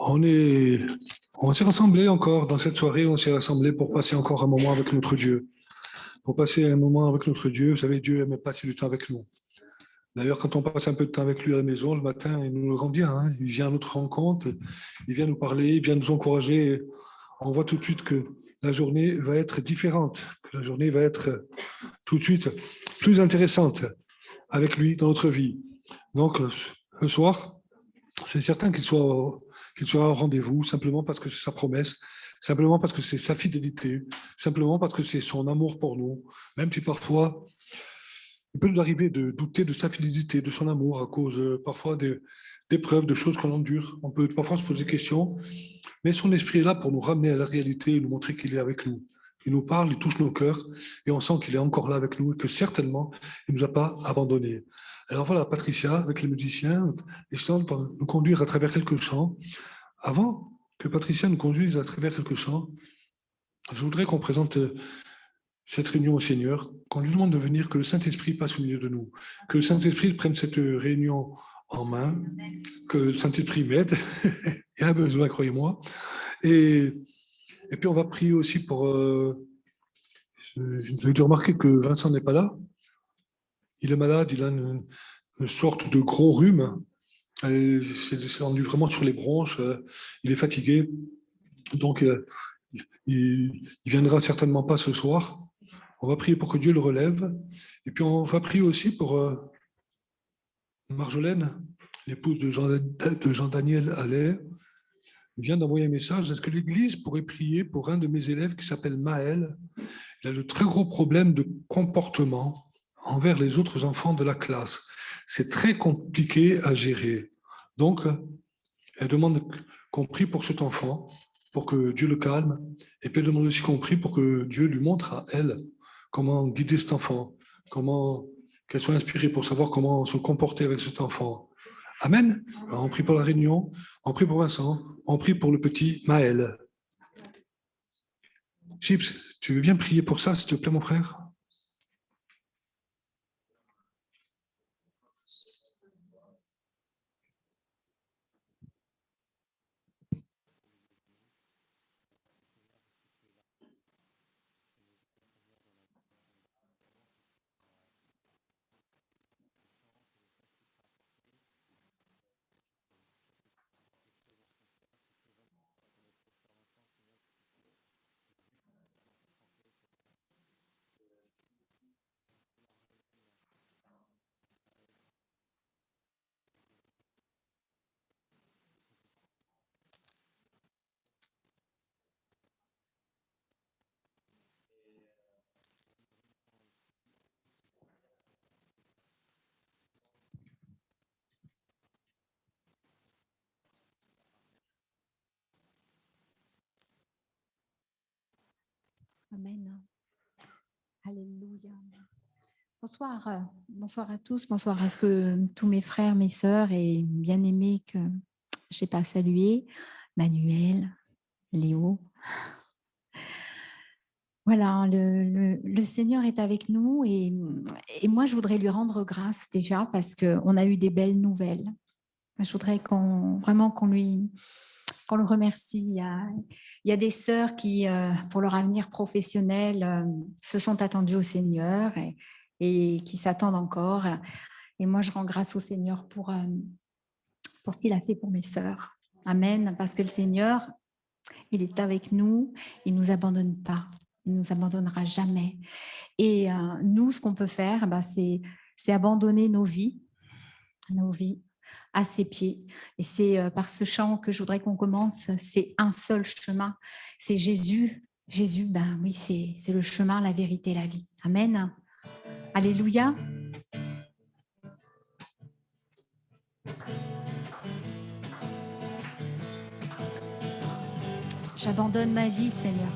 On est, on s'est rassemblés encore dans cette soirée, on s'est rassemblés pour passer encore un moment avec notre Dieu. Pour passer un moment avec notre Dieu, vous savez, Dieu aime passer du temps avec nous. D'ailleurs, quand on passe un peu de temps avec lui à la maison, le matin, il nous le rend bien, hein. Il vient à notre rencontre, il vient nous parler, il vient nous encourager. On voit tout de suite que la journée va être différente, que la journée va être tout de suite plus intéressante avec lui dans notre vie. Donc, ce soir, c'est certain qu'il soit au rendez-vous, simplement parce que c'est sa promesse, simplement parce que c'est sa fidélité, simplement parce que c'est son amour pour nous, même si parfois, il peut nous arriver de douter de sa fidélité, de son amour, à cause parfois d'épreuves, de choses qu'on endure. On peut parfois se poser des questions, mais son esprit est là pour nous ramener à la réalité et nous montrer qu'il est avec nous. Il nous parle, il touche nos cœurs, et on sent qu'il est encore là avec nous, et que certainement, il ne nous a pas abandonnés. Alors voilà, Patricia, avec les musiciens, les chants vont nous conduire à travers quelques chants. Avant que Patricia nous conduise à travers quelques chants, je voudrais qu'on présente cette réunion au Seigneur, qu'on lui demande de venir, que le Saint-Esprit passe au milieu de nous, que le Saint-Esprit prenne cette réunion en main, que le Saint-Esprit m'aide, il y a un besoin, croyez-moi. Et puis on va prier aussi pour... J'ai dû remarquer que Vincent n'est pas là. Il est malade, il a une sorte de gros rhume. C'est rendu vraiment sur les bronches. Il est fatigué. Donc, il viendra certainement pas ce soir. On va prier pour que Dieu le relève. Et puis, on va prier aussi pour Marjolaine, l'épouse de Jean-Daniel Allais. Il vient d'envoyer un message. Est-ce que l'Église pourrait prier pour un de mes élèves qui s'appelle Maël? Il a de très gros problèmes de comportement envers les autres enfants de la classe. C'est très compliqué à gérer. Donc, elle demande qu'on prie pour cet enfant, pour que Dieu le calme, et puis elle demande aussi qu'on prie pour que Dieu lui montre à elle comment guider cet enfant, comment qu'elle soit inspirée pour savoir comment se comporter avec cet enfant. Amen. Alors, on prie pour la réunion, on prie pour Vincent, on prie pour le petit Maël. Chips, tu veux bien prier pour ça, s'il te plaît, mon frère? Amen. Alléluia. Bonsoir, bonsoir à tous, bonsoir à tous mes frères, mes sœurs et bien-aimés que je n'ai pas salués, Manuel, Léo. Voilà, le Seigneur est avec nous et moi je voudrais lui rendre grâce déjà parce qu'on a eu des belles nouvelles. Je voudrais vraiment qu'on le remercie. Il y a des sœurs qui, pour leur avenir professionnel, se sont attendues au Seigneur et qui s'attendent encore. Et moi, je rends grâce au Seigneur pour ce qu'il a fait pour mes sœurs. Amen. Parce que le Seigneur, il est avec nous, il ne nous abandonne pas, il ne nous abandonnera jamais. Et nous, ce qu'on peut faire, c'est abandonner nos vies à ses pieds. Et c'est par ce chant que je voudrais qu'on commence. C'est un seul chemin. C'est Jésus Jésus, ben oui, c'est le chemin, la vérité, la vie. Amen. Alléluia. J'abandonne ma vie, Seigneur.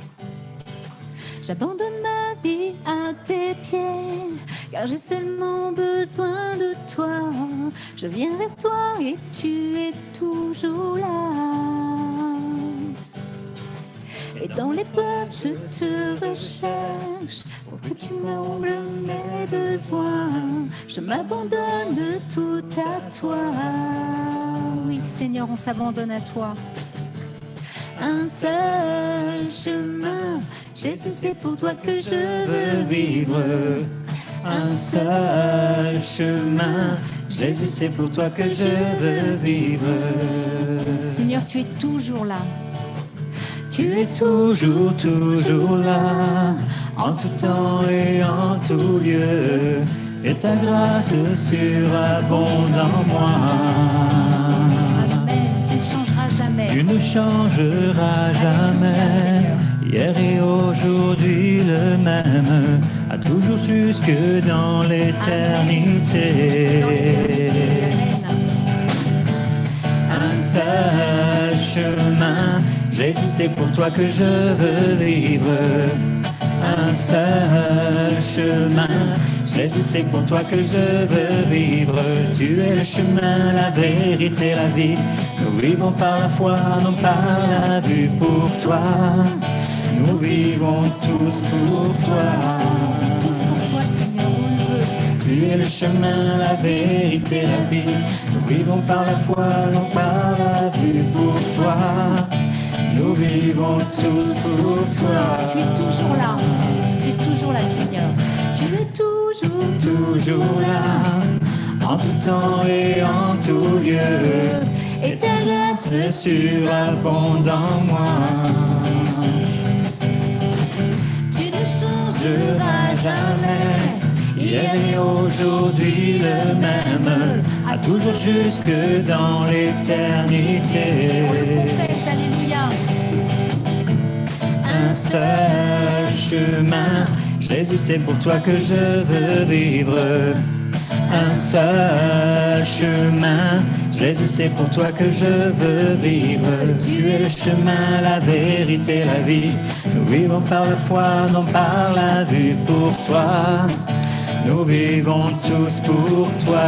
J'abandonne ma vie à tes pieds, car j'ai seulement besoin de toi. Je viens vers toi et tu es toujours là. Et dans l'épreuve, je te recherche pour que tu m'ombles mes besoins. Je m'abandonne tout à toi. Oui, Seigneur, on s'abandonne à toi. Un seul chemin, Jésus, c'est pour toi que je veux vivre. Un seul chemin, Jésus, c'est pour toi que je veux vivre. Seigneur, tu es toujours là. Tu es toujours, toujours là, en tout temps et en tout lieu, et ta grâce surabonde en moi. Amen, tu ne changeras jamais. Tu ne changeras jamais, hier et aujourd'hui le même, à toujours jusque dans l'éternité. Un seul chemin, Jésus, c'est pour toi que je veux vivre. Un seul chemin, Jésus, c'est pour toi que je veux vivre. Tu es le chemin, la vérité, la vie. Nous vivons par la foi, non par la vue. Pour toi, nous vivons tous pour toi. On vit tous pour toi, Seigneur, on le veut. Tu es le chemin, la vérité, la vie. Nous vivons par la foi, non par la vue. Pour toi, nous vivons tous pour toi. Tu es toujours là. Tu es toujours là, Seigneur. Tu es toujours, toujours là, en tout temps et en tout lieu. Et ta grâce surabonde en moi. Tu ne changeras jamais, hier et aujourd'hui le même, à toujours jusque dans l'éternité. On le confesse, alléluia. Un seul chemin, Jésus, c'est pour toi que je veux vivre. Un seul chemin, Jésus, c'est pour toi que je veux vivre. Tu es le chemin, la vérité, la vie. Nous vivons par la foi, non par la vue. Pour toi, nous vivons tous pour toi.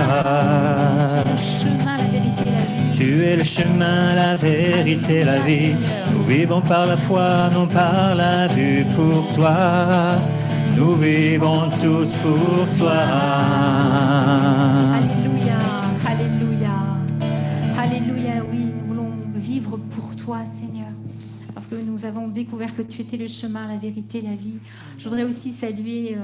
Tu es le chemin, la vérité, la vie. Nous vivons par la foi, non par la vue. Pour toi, nous vivons tous pour toi. Alléluia, alléluia, alléluia. Oui, nous voulons vivre pour toi, Seigneur, parce que nous avons découvert que tu étais le chemin, la vérité, la vie. Je voudrais aussi saluer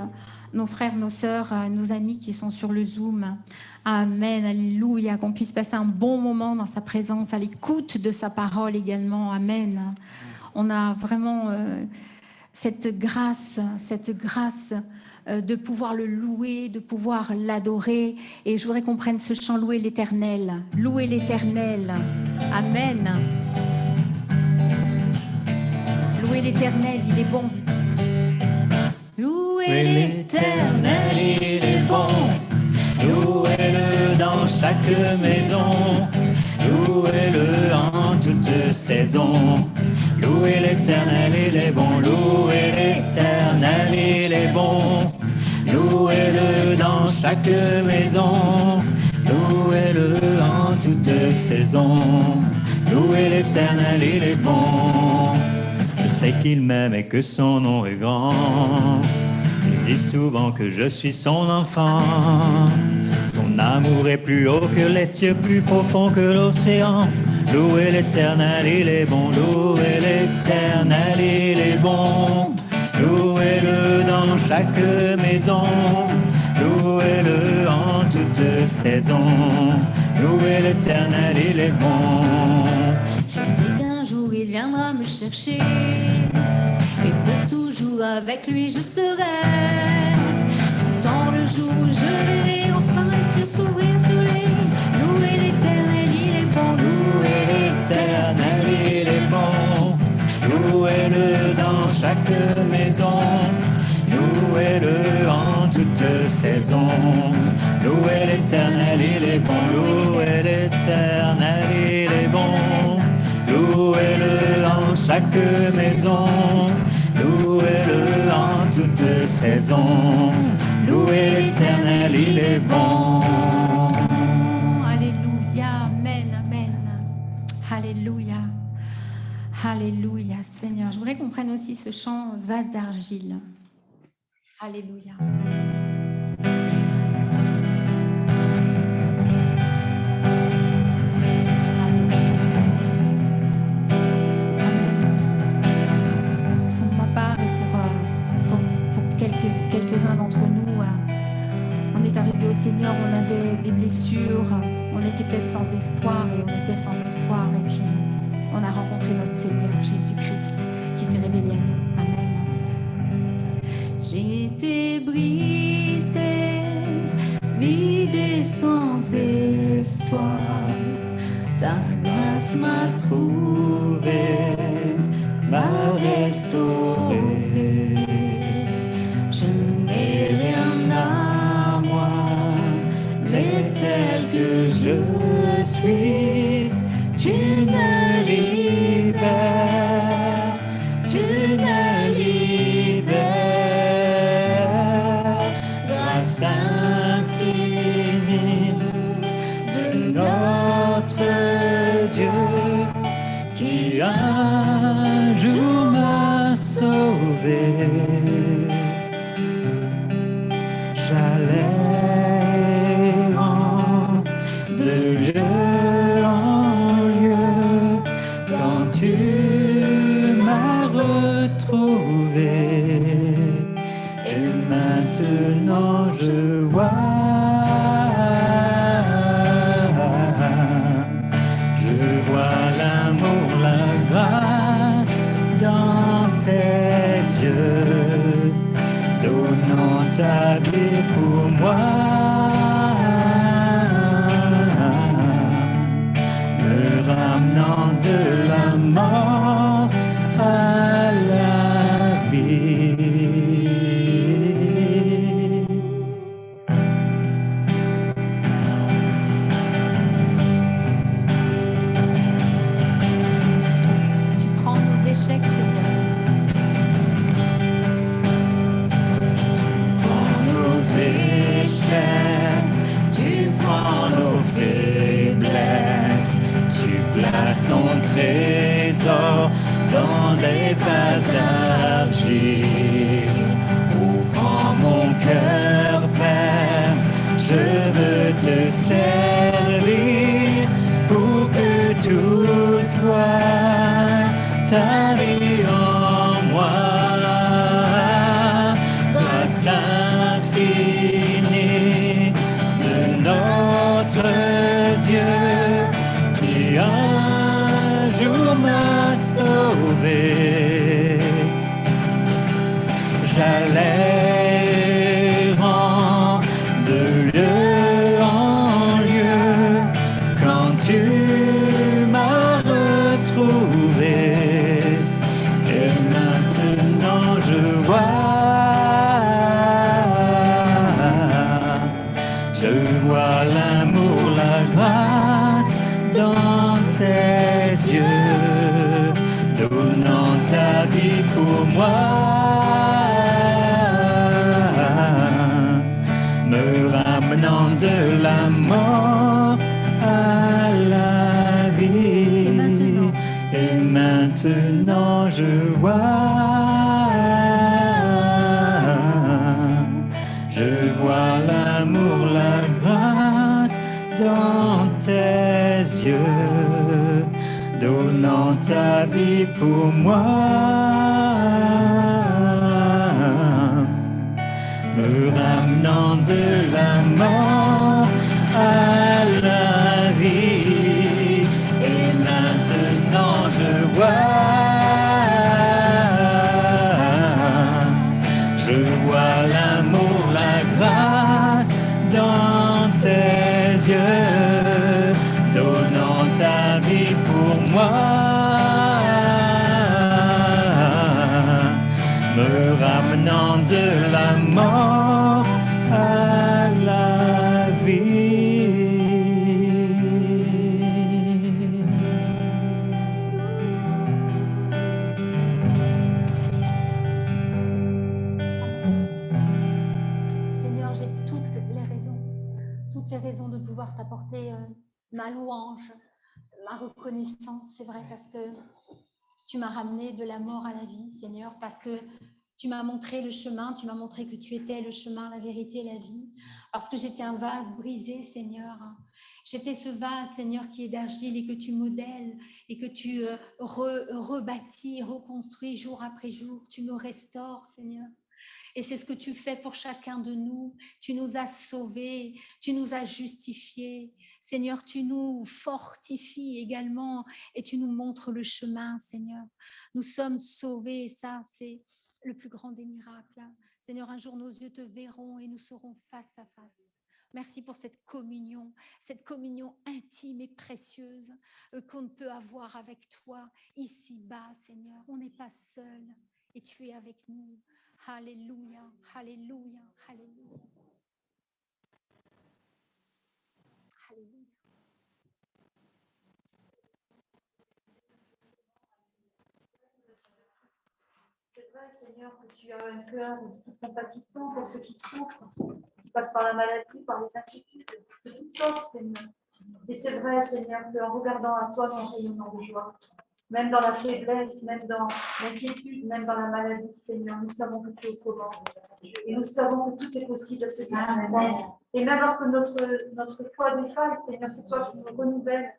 nos frères, nos sœurs, nos amis qui sont sur le Zoom. Amen, alléluia, qu'on puisse passer un bon moment dans sa présence, à l'écoute de sa parole également. Amen. On a vraiment cette grâce de pouvoir le louer, de pouvoir l'adorer. Et je voudrais qu'on prenne ce chant, louer l'Éternel. Louer l'Éternel. Amen. Louer l'Éternel, il est bon. Louez l'Éternel, il est bon. Louez-le dans chaque maison. Louez-le en toute saison. Louez l'Éternel, il est bon. Louez l'Éternel, il est bon. Louez-le dans chaque maison. Louez-le en toute saison. Louez l'Éternel, il est bon. Je sais qu'il m'aime et que son nom est grand. Il dit souvent que je suis son enfant. Son amour est plus haut que les cieux, plus profond que l'océan. Louez l'Éternel, il est bon. Louez l'Éternel, il est bon. Louez-le dans chaque maison. Louez-le en toute saison. Louez l'Éternel, il est bon. Je sais qu'un jour il viendra me chercher, et pour toujours avec lui je serai. Dans le jour où je verrai enfin les cieux s'ouvrir sur lui. Louez l'Éternel, il est bon. Louez l'Éternel, il est bon. Louez-le dans chaque chaque maison. Louez-le en toute saison. Louez l'Éternel, il est bon. Louez l'Éternel, il est bon. Louez-le en chaque maison. Louez-le en toute saison. Louez l'Éternel, il est bon. Alléluia, amen, amen. Alléluia. Alléluia, Seigneur. Je voudrais qu'on prenne aussi ce chant vase d'argile. Alléluia. Pour ma part et pour quelques-uns d'entre nous, on est arrivé au Seigneur, on avait des blessures, on était peut-être sans espoir et on était sans espoir. Et puis, on a rencontré notre Seigneur, Jésus-Christ, qui s'est révélé à nous. Amen. J'ai été brisée, vide et sans espoir. Ta grâce m'a trouvé, m'a restauré. Je n'ai rien à moi, mais tel que je suis, tu me libères, tu me libères. Grâce infinie de notre Dieu qui un jour m'a sauvé. J'allais de lieu en lieu quand tu m'as retrouvé. Et maintenant je vois, l'amour, la grâce dans tes yeux, donnant ta vie pour moi, me ramenant de la mort à la vie. Tu prends nos échecs, Seigneur. Tu prends nos faiblesses, tu places ton trésor dans des vases d'argile. Ouvre mon cœur, Père, je veux te servir pour que tous voient ta vie en moi. Grâce infinie de notre Dieu qui un jour m'a sauvé. J'allais de lieu en lieu quand tu m'as retrouvé. Et maintenant je vois l'amour, la grâce dans tes yeux, donnant ta vie pour moi, me ramenant de la mort à la vie. Et maintenant je vois l'amour, la grâce dans tes yeux, donnant ta vie pour moi, me ramenant de la mort à la vie. Et maintenant je vois l'amour, la grâce dans tes yeux, donnant ta vie pour moi, j'ai raison de pouvoir t'apporter ma louange, ma reconnaissance, c'est vrai, parce que tu m'as ramené de la mort à la vie, Seigneur, parce que tu m'as montré le chemin, tu m'as montré que tu étais le chemin, la vérité et la vie, parce que j'étais un vase brisé, Seigneur. J'étais ce vase, Seigneur, qui est d'argile et que tu modèles et que tu rebâtis, reconstruis jour après jour. Tu me restaures, Seigneur. Et c'est ce que tu fais pour chacun de nous. Tu nous as sauvés, tu nous as justifiés. Seigneur, tu nous fortifies également et tu nous montres le chemin, Seigneur. Nous sommes sauvés et ça, c'est le plus grand des miracles. Seigneur, un jour nos yeux te verront et nous serons face à face. Merci pour cette communion intime et précieuse qu'on ne peut avoir avec toi ici-bas, Seigneur. On n'est pas seul et tu es avec nous. Alléluia, alléluia, alléluia. Alléluia. C'est vrai, Seigneur, que tu as un cœur compatissant pour ceux qui souffrent, qui passent par la maladie, par les inquiétudes, de toutes sortes, Seigneur. Et c'est vrai, Seigneur, qu'en regardant à toi, nous rayonnons de joie. Même dans la faiblesse, même dans l'inquiétude, même dans la maladie, Seigneur, nous savons que tu es au commande. Et nous savons que tout est possible à ce qui. Et même lorsque notre foi défaille, Seigneur, c'est toi qui nous renouvelles.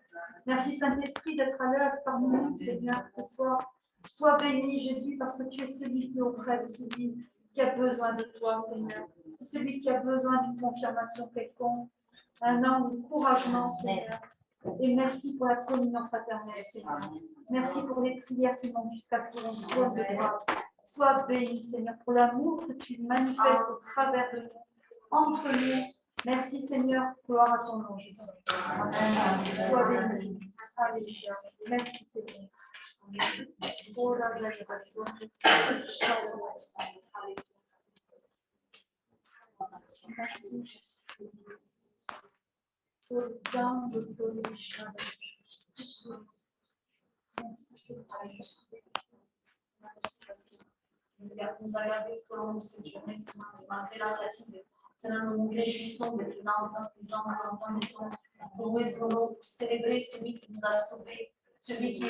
Merci Saint-Esprit d'être à l'œuvre parmi nous, Seigneur, ce soir. Sois béni, Jésus, parce que tu es celui qui est auprès de celui qui a besoin de toi, Seigneur. Celui qui a besoin d'une confirmation quelconque, un encouragement, Seigneur. Et merci pour la communion fraternelle, Seigneur. Merci pour les prières qui montent jusqu'à ton trône de grâce. Sois béni, Seigneur, pour l'amour que tu manifestes au travers de nous, entre nous. Merci, Seigneur. Gloire à ton nom, Jésus. Amen. Sois béni. Alléluia. Merci, Seigneur. Oh, la exaltation. Merci, Jésus. Oh, le sang de ton Échat. Merci parce que nous a gardés tout au long de cette journée, Seigneur, malgré la fatigue. Seigneur, nous nous réjouissons d'être là en ta présence, en ta maison, pour louer ton nom, pour célébrer celui qui nous a sauvés, celui qui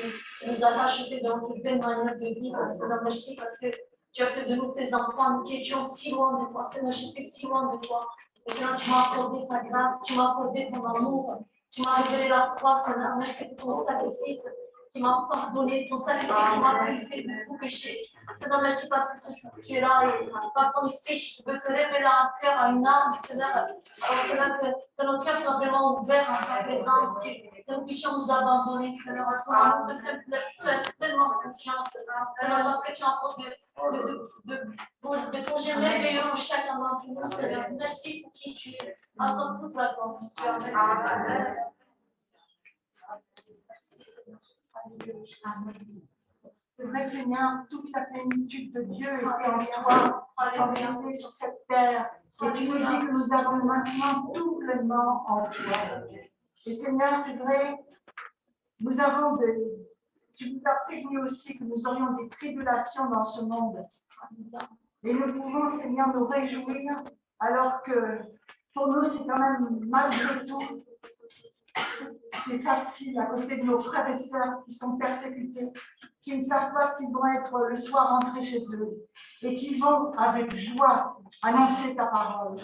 nous a rachetés de notre belle manière de vivre. Seigneur, merci parce que tu as fait de nous tes enfants, nous qui étions si loin de toi. Seigneur, j'étais si loin de toi. Et Seigneur, tu m'as accordé ta grâce, tu m'as accordé ton amour, tu m'as révélé la croix, Seigneur. Merci pour ton sacrifice qui m'a pardonné, ton sacrifice qui m'a purifié de tout péché. Seigneur, merci parce que tu es là et par ton esprit, tu veux te révéler à un cœur, à une âme, Seigneur. Alors, Seigneur, que nos cœurs soient vraiment ouverts en ta présence, que nous puissions nous abandonner, Seigneur, à toi. Nous te faisons pleinement confiance, Seigneur, parce que tu apportes de congés merveilleux en chacun d'entre nous, Seigneur. Merci pour qui tu es. Attends toute la gloire. Tu as fait. Amen. Merci, Seigneur. C'est vrai, Seigneur, toute la plénitude de Dieu était en toi, quand tu es sur cette terre. Et tu nous dis que nous avons maintenant tout pleinement en toi. Et Seigneur, c'est vrai, tu nous as prévenu aussi que nous aurions des tribulations dans ce monde. Et nous pouvons, Seigneur, nous réjouir, alors que pour nous, c'est quand même malgré tout. C'est facile à côté de nos frères et sœurs qui sont persécutés, qui ne savent pas s'ils vont être le soir rentrés chez eux et qui vont avec joie annoncer ta parole.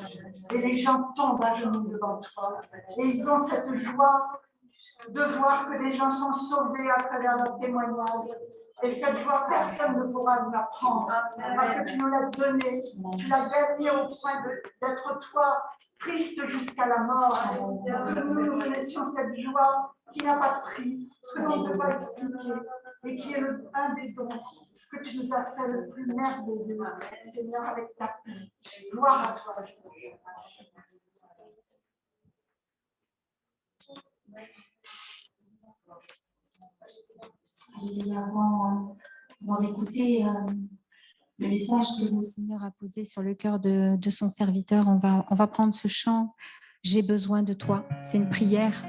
Et les gens tombent à genoux devant toi. Et ils ont cette joie de voir que des gens sont sauvés à travers leur témoignage. Et cette joie, personne ne pourra nous la prendre parce que tu nous l'as donnée. Tu l'as gagné au point d'être toi triste jusqu'à la mort. Que nous connaissions cette joie qui n'a pas de prix, que l'on ne peut pas expliquer et qui est un des dons que tu nous as fait le plus merveilleux, Seigneur, avec ta paix. Gloire à toi, Seigneur. Et avant d'écouter le message que Le Seigneur a posé sur le cœur de son serviteur, on va prendre ce chant. J'ai besoin de toi. C'est une prière.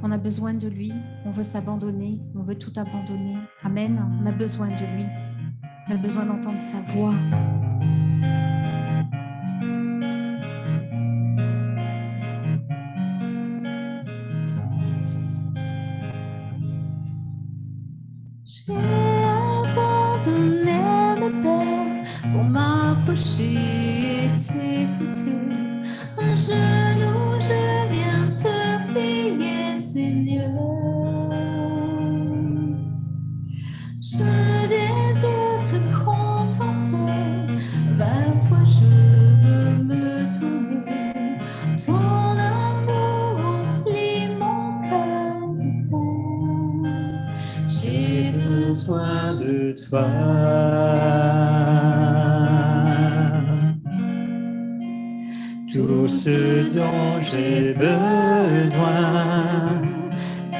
On a besoin de lui. On veut s'abandonner. On veut tout abandonner. Amen. On a besoin de lui. On a besoin d'entendre sa voix. J'ai abandonné mes peurs pour m'approcher et t'écouter. À genoux, je viens te prier, Seigneur. Je désire te contempler, vers toi je veux me tourner. Ton amour remplit mon cœur de paix. J'ai besoin de toi. Tout ce dont j'ai besoin,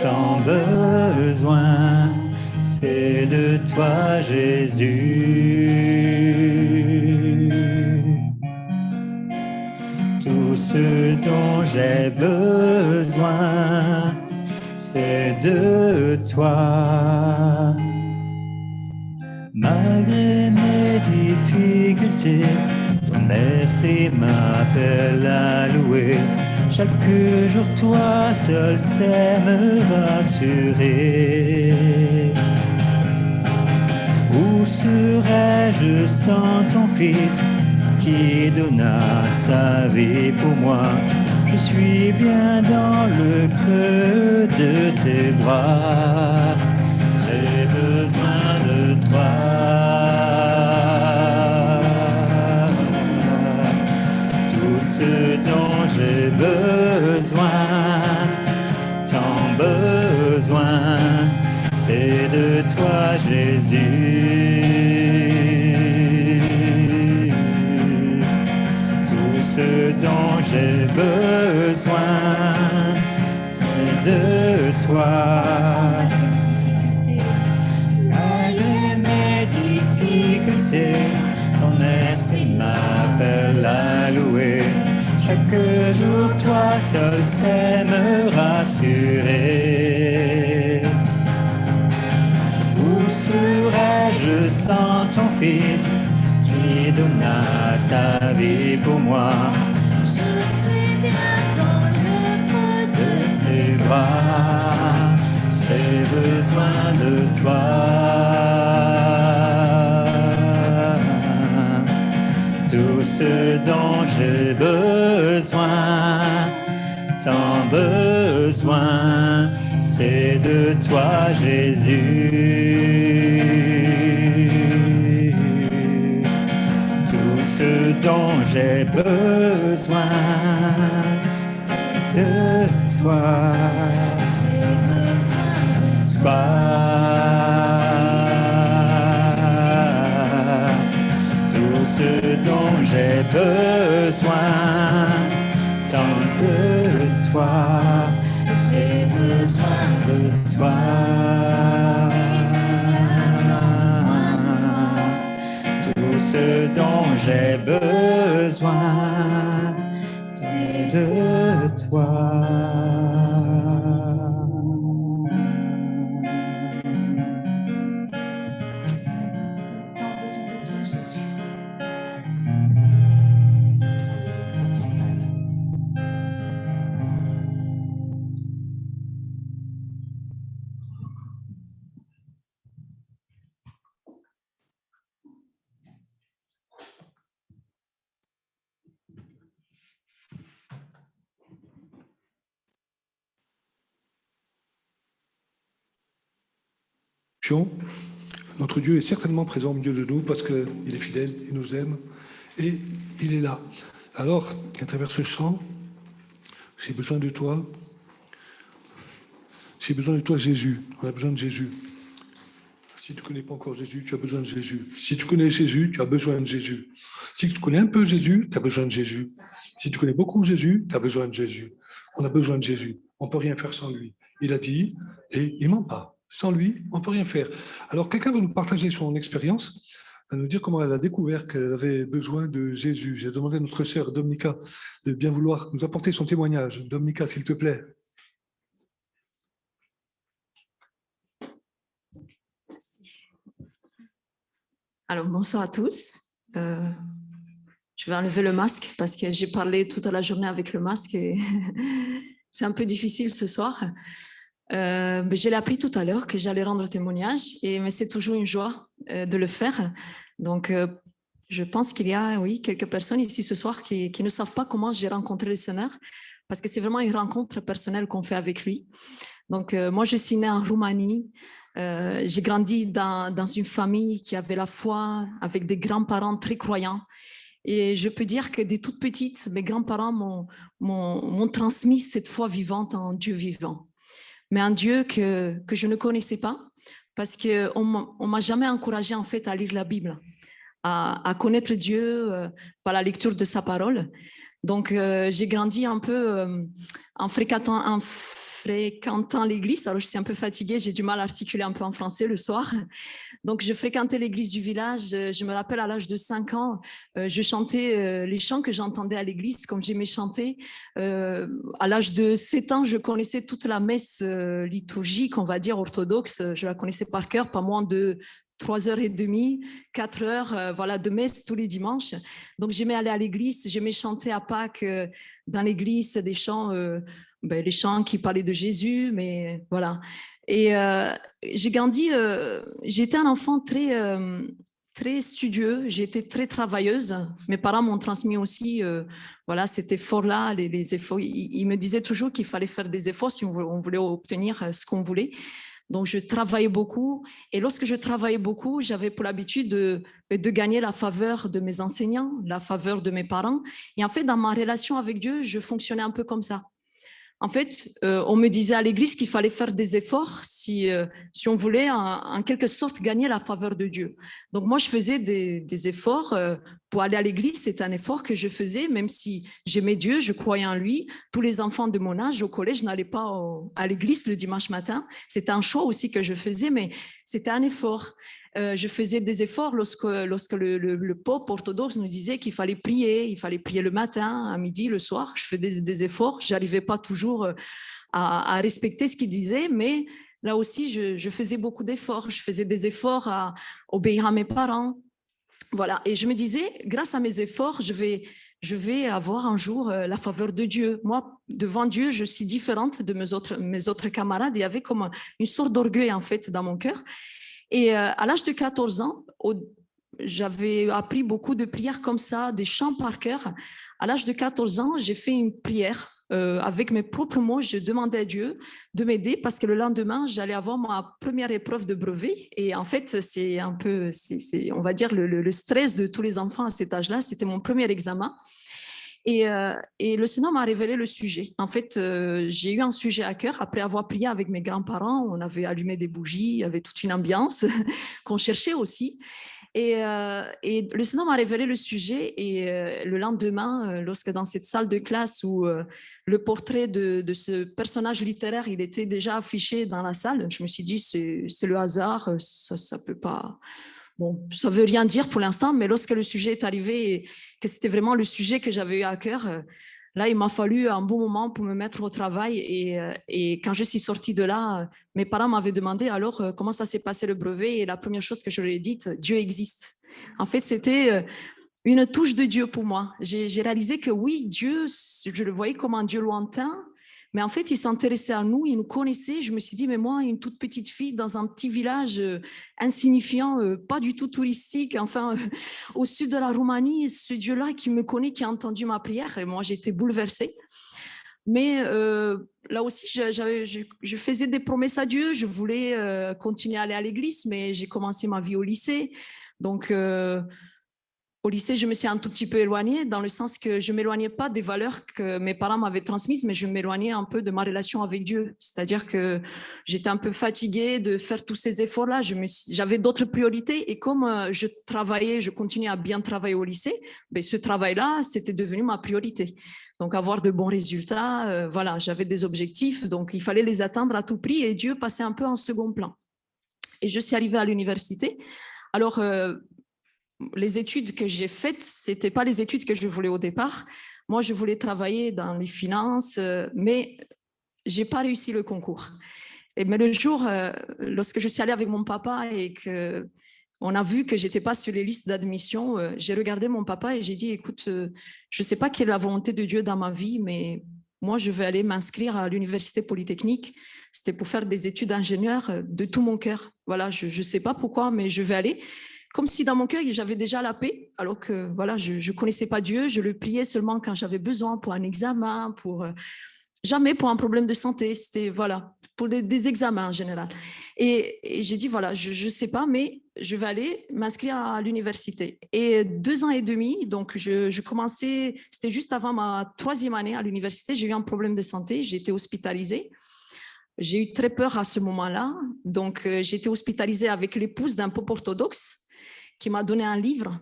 tant besoin, c'est de toi, Jésus. Tout ce dont j'ai besoin, c'est de toi. Malgré mes difficultés, ton esprit m'appelle à louer. Chaque jour, toi seul sais me rassurer. Où serais-je sans ton Fils qui donna sa vie pour moi? Je suis bien dans le creux de tes bras. J'ai besoin de toi. Tout ce dont j'ai besoin, tant besoin, c'est de toi, Jésus. Tout ce dont j'ai besoin, c'est de toi. Malgré mes difficultés, ton esprit m'appelle à louer. Chaque jour, toi seul sais me rassurer. Où serais-je sans ton Fils qui donna sa vie pour moi? Je suis bien dans le creux de Tes bras, j'ai besoin de toi. Tout ce dont j'ai besoin, tant besoin, c'est de toi, Jésus. Tout ce dont j'ai besoin, c'est de toi. J'ai besoin de toi. Tout ce dont j'ai besoin, sans de toi, j'ai besoin de toi. Tout ce dont j'ai besoin, c'est de toi. Tant besoin de toi, Jésus. Notre Dieu est certainement présent au milieu de nous parce qu'il est fidèle, il nous aime et il est là. Alors, à travers ce chant, j'ai besoin de toi. J'ai besoin de toi, Jésus. On a besoin de Jésus. Si tu ne connais pas encore Jésus, tu as besoin de Jésus. Si tu connais Jésus, tu as besoin de Jésus. Si tu connais un peu Jésus, tu as besoin de Jésus. Si tu connais beaucoup Jésus, tu as besoin de Jésus. On a besoin de Jésus. On ne peut rien faire sans lui. Il a dit, et il ne ment pas. Sans lui, on ne peut rien faire. Alors, quelqu'un va nous partager son expérience, va nous dire comment elle a découvert qu'elle avait besoin de Jésus. J'ai demandé à notre sœur Dominica de bien vouloir nous apporter son témoignage. Dominica, s'il te plaît. Alors, bonsoir à tous. Je vais enlever le masque parce que j'ai parlé toute la journée avec le masque et c'est un peu difficile ce soir. Je l'ai appris tout à l'heure que j'allais rendre témoignage, mais c'est toujours une joie de le faire. Donc, je pense qu'il y a, oui, quelques personnes ici ce soir qui ne savent pas comment j'ai rencontré le Seigneur, parce que c'est vraiment une rencontre personnelle qu'on fait avec lui. Donc, moi, je suis née en Roumanie. J'ai grandi dans une famille qui avait la foi, avec des grands-parents très croyants. Et je peux dire que dès toute petite, mes grands-parents m'ont transmis cette foi vivante en Dieu vivant. Mais un Dieu que je ne connaissais pas, parce qu'on ne m'a jamais encouragé en fait à lire la Bible, à connaître Dieu par la lecture de sa parole. Donc, j'ai grandi un peu en fréquentant l'église. Alors, je suis un peu fatiguée, j'ai du mal à articuler un peu en français le soir. Donc, je fréquentais l'église du village. Je me rappelle à l'âge de 5 ans, je chantais les chants que j'entendais à l'église, comme j'aimais chanter. À l'âge de 7 ans, je connaissais toute la messe liturgique, on va dire orthodoxe. Je la connaissais par cœur, pas moins de 3h30, 4h, voilà, de messe tous les dimanches. Donc, j'aimais aller à l'église, j'aimais chanter à Pâques dans l'église des chants, les chants qui parlaient de Jésus, mais voilà. Et j'ai grandi, j'étais un enfant très studieux, j'étais très travailleuse. Mes parents m'ont transmis aussi voilà, cet effort-là, les efforts. Ils me disaient toujours qu'il fallait faire des efforts si on voulait obtenir ce qu'on voulait. Donc, je travaillais beaucoup. Et lorsque je travaillais beaucoup, j'avais pour l'habitude de gagner la faveur de mes enseignants, la faveur de mes parents. Et en fait, dans ma relation avec Dieu, je fonctionnais un peu comme ça. En fait, on me disait à l'église qu'il fallait faire des efforts si on voulait en quelque sorte gagner la faveur de Dieu. Donc moi, je faisais des efforts pour aller à l'église. C'est un effort que je faisais, même si j'aimais Dieu, je croyais en lui. Tous les enfants de mon âge au collège n'allaient pas à l'église le dimanche matin. C'était un choix aussi que je faisais, mais c'était un effort. Je faisais des efforts lorsque le pope orthodoxe nous disait qu'il fallait prier. Il fallait prier le matin, à midi, le soir. Je faisais des efforts. Je n'arrivais pas toujours à respecter ce qu'il disait, mais là aussi, je faisais beaucoup d'efforts. Je faisais des efforts à obéir à mes parents. Voilà. Et je me disais, grâce à mes efforts, je vais avoir un jour la faveur de Dieu. Moi, devant Dieu, je suis différente de mes autres camarades. Il y avait comme une sorte d'orgueil, en fait, dans mon cœur. Et à l'âge de 14 ans, j'avais appris beaucoup de prières comme ça, des chants par cœur. À l'âge de 14 ans, j'ai fait une prière avec mes propres mots. Je demandais à Dieu de m'aider parce que le lendemain, j'allais avoir ma première épreuve de brevet. Et en fait, c'est un peu, on va dire, le stress de tous les enfants à cet âge-là. C'était mon premier examen. Et le Seigneur m'a révélé le sujet. En fait, j'ai eu un sujet à cœur. Après avoir prié avec mes grands-parents, on avait allumé des bougies, il y avait toute une ambiance qu'on cherchait aussi. Et le Seigneur m'a révélé le sujet. Et le lendemain, lorsque dans cette salle de classe où le portrait de ce personnage littéraire, il était déjà affiché dans la salle, je me suis dit, c'est le hasard, ça peut pas... Bon, ça ne veut rien dire pour l'instant, mais lorsque le sujet est arrivé et que c'était vraiment le sujet que j'avais eu à cœur, là, il m'a fallu un bon moment pour me mettre au travail. Et quand je suis sortie de là, mes parents m'avaient demandé alors comment ça s'est passé le brevet. Et la première chose que je leur ai dite, Dieu existe. En fait, c'était une touche de Dieu pour moi. J'ai réalisé que oui, Dieu, je le voyais comme un Dieu lointain. Mais en fait, il s'intéressait à nous, il nous connaissait. Je me suis dit, mais moi, une toute petite fille dans un petit village insignifiant, pas du tout touristique, enfin, au sud de la Roumanie, ce Dieu-là qui me connaît, qui a entendu ma prière, et moi, j'étais bouleversée. Mais là aussi, je faisais des promesses à Dieu. Je voulais continuer à aller à l'église, mais j'ai commencé ma vie au lycée. Donc, au lycée, je me suis un tout petit peu éloignée, dans le sens que je ne m'éloignais pas des valeurs que mes parents m'avaient transmises, mais je m'éloignais un peu de ma relation avec Dieu. C'est-à-dire que j'étais un peu fatiguée de faire tous ces efforts-là. J'avais d'autres priorités. Et comme je continuais à bien travailler au lycée, ben, ce travail-là, c'était devenu ma priorité. Donc, avoir de bons résultats, voilà, j'avais des objectifs. Donc, il fallait les atteindre à tout prix et Dieu passait un peu en second plan. Et je suis arrivée à l'université. Alors, les études que j'ai faites, ce n'étaient pas les études que je voulais au départ. Moi, je voulais travailler dans les finances, mais je n'ai pas réussi le concours. Mais le jour, lorsque je suis allée avec mon papa et qu'on a vu que je n'étais pas sur les listes d'admission, j'ai regardé mon papa et j'ai dit, écoute, je ne sais pas quelle est la volonté de Dieu dans ma vie, mais moi, je vais aller m'inscrire à l'université polytechnique. C'était pour faire des études d'ingénieur de tout mon cœur. Voilà, je ne sais pas pourquoi, mais je vais aller. Comme si dans mon cœur, j'avais déjà la paix, alors que voilà, je ne connaissais pas Dieu. Je le priais seulement quand j'avais besoin pour un examen, jamais pour un problème de santé. C'était voilà, pour des examens en général. Et j'ai dit, voilà, je ne sais pas, mais je vais aller m'inscrire à l'université. Et 2 ans et demi, donc je commençais, c'était juste avant ma 3e année à l'université, j'ai eu un problème de santé, j'ai été hospitalisée. J'ai eu très peur à ce moment-là. Donc, j'ai été hospitalisée avec l'épouse d'un pope orthodoxe qui m'a donné un livre.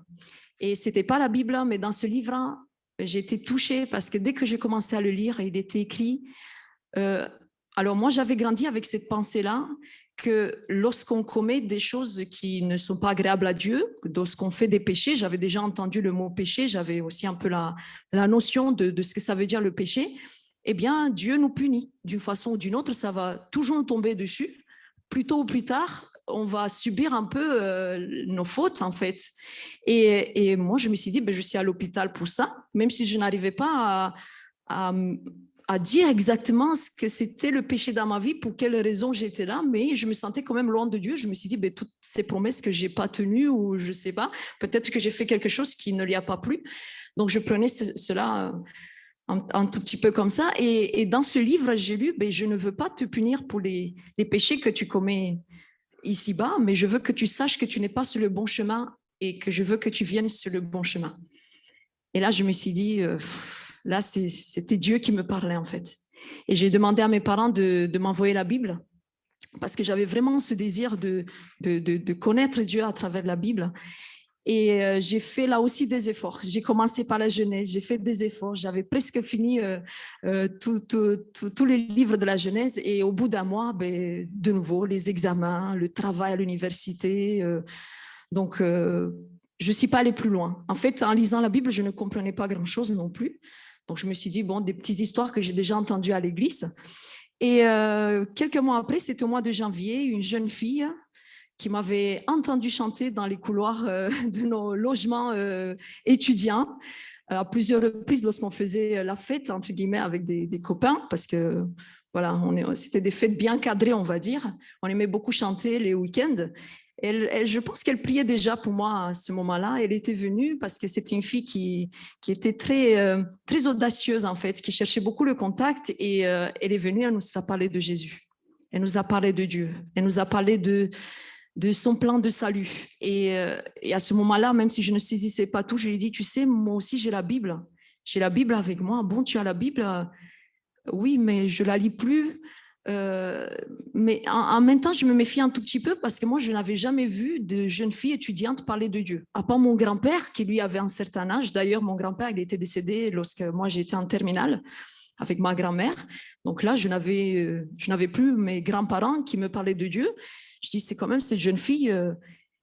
Et ce n'était pas la Bible, mais dans ce livre, j'ai été touchée parce que dès que j'ai commencé à le lire, il était écrit... alors, moi, j'avais grandi avec cette pensée-là que lorsqu'on commet des choses qui ne sont pas agréables à Dieu, lorsqu'on fait des péchés, j'avais déjà entendu le mot péché, j'avais aussi un peu la notion de ce que ça veut dire le péché, eh bien, Dieu nous punit d'une façon ou d'une autre, ça va toujours nous tomber dessus. Plus tôt ou plus tard, on va subir un peu nos fautes, en fait. Et moi, je me suis dit, je suis à l'hôpital pour ça, même si je n'arrivais pas à dire exactement ce que c'était le péché dans ma vie, pour quelle raison j'étais là, mais je me sentais quand même loin de Dieu. Je me suis dit, toutes ces promesses que je n'ai pas tenues, ou je ne sais pas, peut-être que j'ai fait quelque chose qui ne lui a pas plu. Donc, je prenais cela un tout petit peu comme ça. Et dans ce livre, j'ai lu, je ne veux pas te punir pour les péchés que tu commets ici-bas, mais je veux que tu saches que tu n'es pas sur le bon chemin et que je veux que tu viennes sur le bon chemin. Et là, je me suis dit... là, c'était Dieu qui me parlait, en fait. Et j'ai demandé à mes parents de m'envoyer la Bible parce que j'avais vraiment ce désir de connaître Dieu à travers la Bible. Et j'ai fait là aussi des efforts. J'ai commencé par la Genèse, j'ai fait des efforts. J'avais presque fini tous les livres de la Genèse. Et au bout d'un mois, de nouveau, les examens, le travail à l'université. Donc, je ne suis pas allée plus loin. En fait, en lisant la Bible, je ne comprenais pas grand-chose non plus. Donc, je me suis dit, des petites histoires que j'ai déjà entendues à l'église. Et quelques mois après, c'était au mois de janvier, une jeune fille qui m'avait entendu chanter dans les couloirs de nos logements étudiants à plusieurs reprises lorsqu'on faisait la fête, entre guillemets, avec des copains, parce que voilà, c'était des fêtes bien cadrées, on va dire. On aimait beaucoup chanter les week-ends. Je pense qu'elle priait déjà pour moi à ce moment-là. Elle était venue parce que c'était une fille qui était très audacieuse, en fait, qui cherchait beaucoup le contact. Et elle est venue, elle nous a parlé de Jésus. Elle nous a parlé de Dieu. Elle nous a parlé de son plan de salut. Et à ce moment-là, même si je ne saisissais pas tout, je lui ai dit, tu sais, moi aussi, j'ai la Bible. J'ai la Bible avec moi. Bon, tu as la Bible? Oui, mais je ne la lis plus. Mais en même temps, je me méfie un tout petit peu parce que moi, je n'avais jamais vu de jeune fille étudiante parler de Dieu. À part mon grand-père, qui lui avait un certain âge. D'ailleurs, mon grand-père, il était décédé lorsque moi, j'étais en terminale avec ma grand-mère. Donc là, je n'avais plus mes grands-parents qui me parlaient de Dieu. Je dis, c'est quand même cette jeune fille.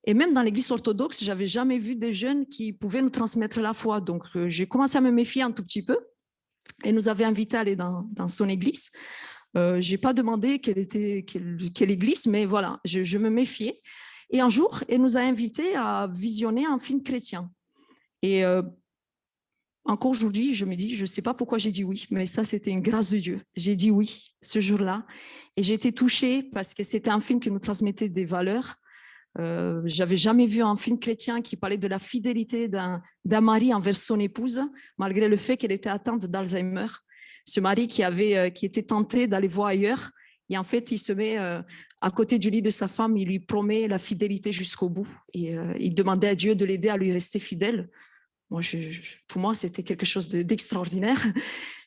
Et même dans l'église orthodoxe, je n'avais jamais vu des jeunes qui pouvaient nous transmettre la foi. Donc, j'ai commencé à me méfier un tout petit peu. Elle nous avait invités à aller dans son église. Je n'ai pas demandé quelle église, mais voilà, je me méfiais. Et un jour, elle nous a invités à visionner un film chrétien. Et encore aujourd'hui, je me dis, je ne sais pas pourquoi j'ai dit oui, mais ça, c'était une grâce de Dieu. J'ai dit oui ce jour-là. Et j'ai été touchée parce que c'était un film qui nous transmettait des valeurs. Je n'avais jamais vu un film chrétien qui parlait de la fidélité d'un mari envers son épouse, malgré le fait qu'elle était atteinte d'Alzheimer. Ce mari qui était tenté d'aller voir ailleurs, et en fait, il se met à côté du lit de sa femme, il lui promet la fidélité jusqu'au bout, et il demandait à Dieu de l'aider à lui rester fidèle. Moi, pour moi, c'était quelque chose d'extraordinaire.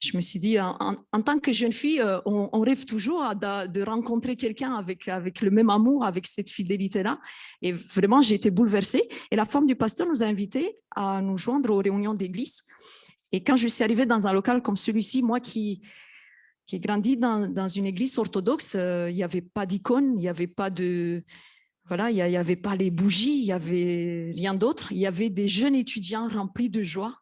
Je me suis dit, en tant que jeune fille, on rêve toujours de rencontrer quelqu'un avec le même amour, avec cette fidélité-là. Et vraiment, j'ai été bouleversée. Et la femme du pasteur nous a invités à nous joindre aux réunions d'église. Et quand je suis arrivée dans un local comme celui-ci, moi qui ai grandi dans une église orthodoxe, il n'y avait pas d'icône, il n'y avait pas de... Voilà, il n'y avait pas les bougies, il n'y avait rien d'autre. Il y avait des jeunes étudiants remplis de joie,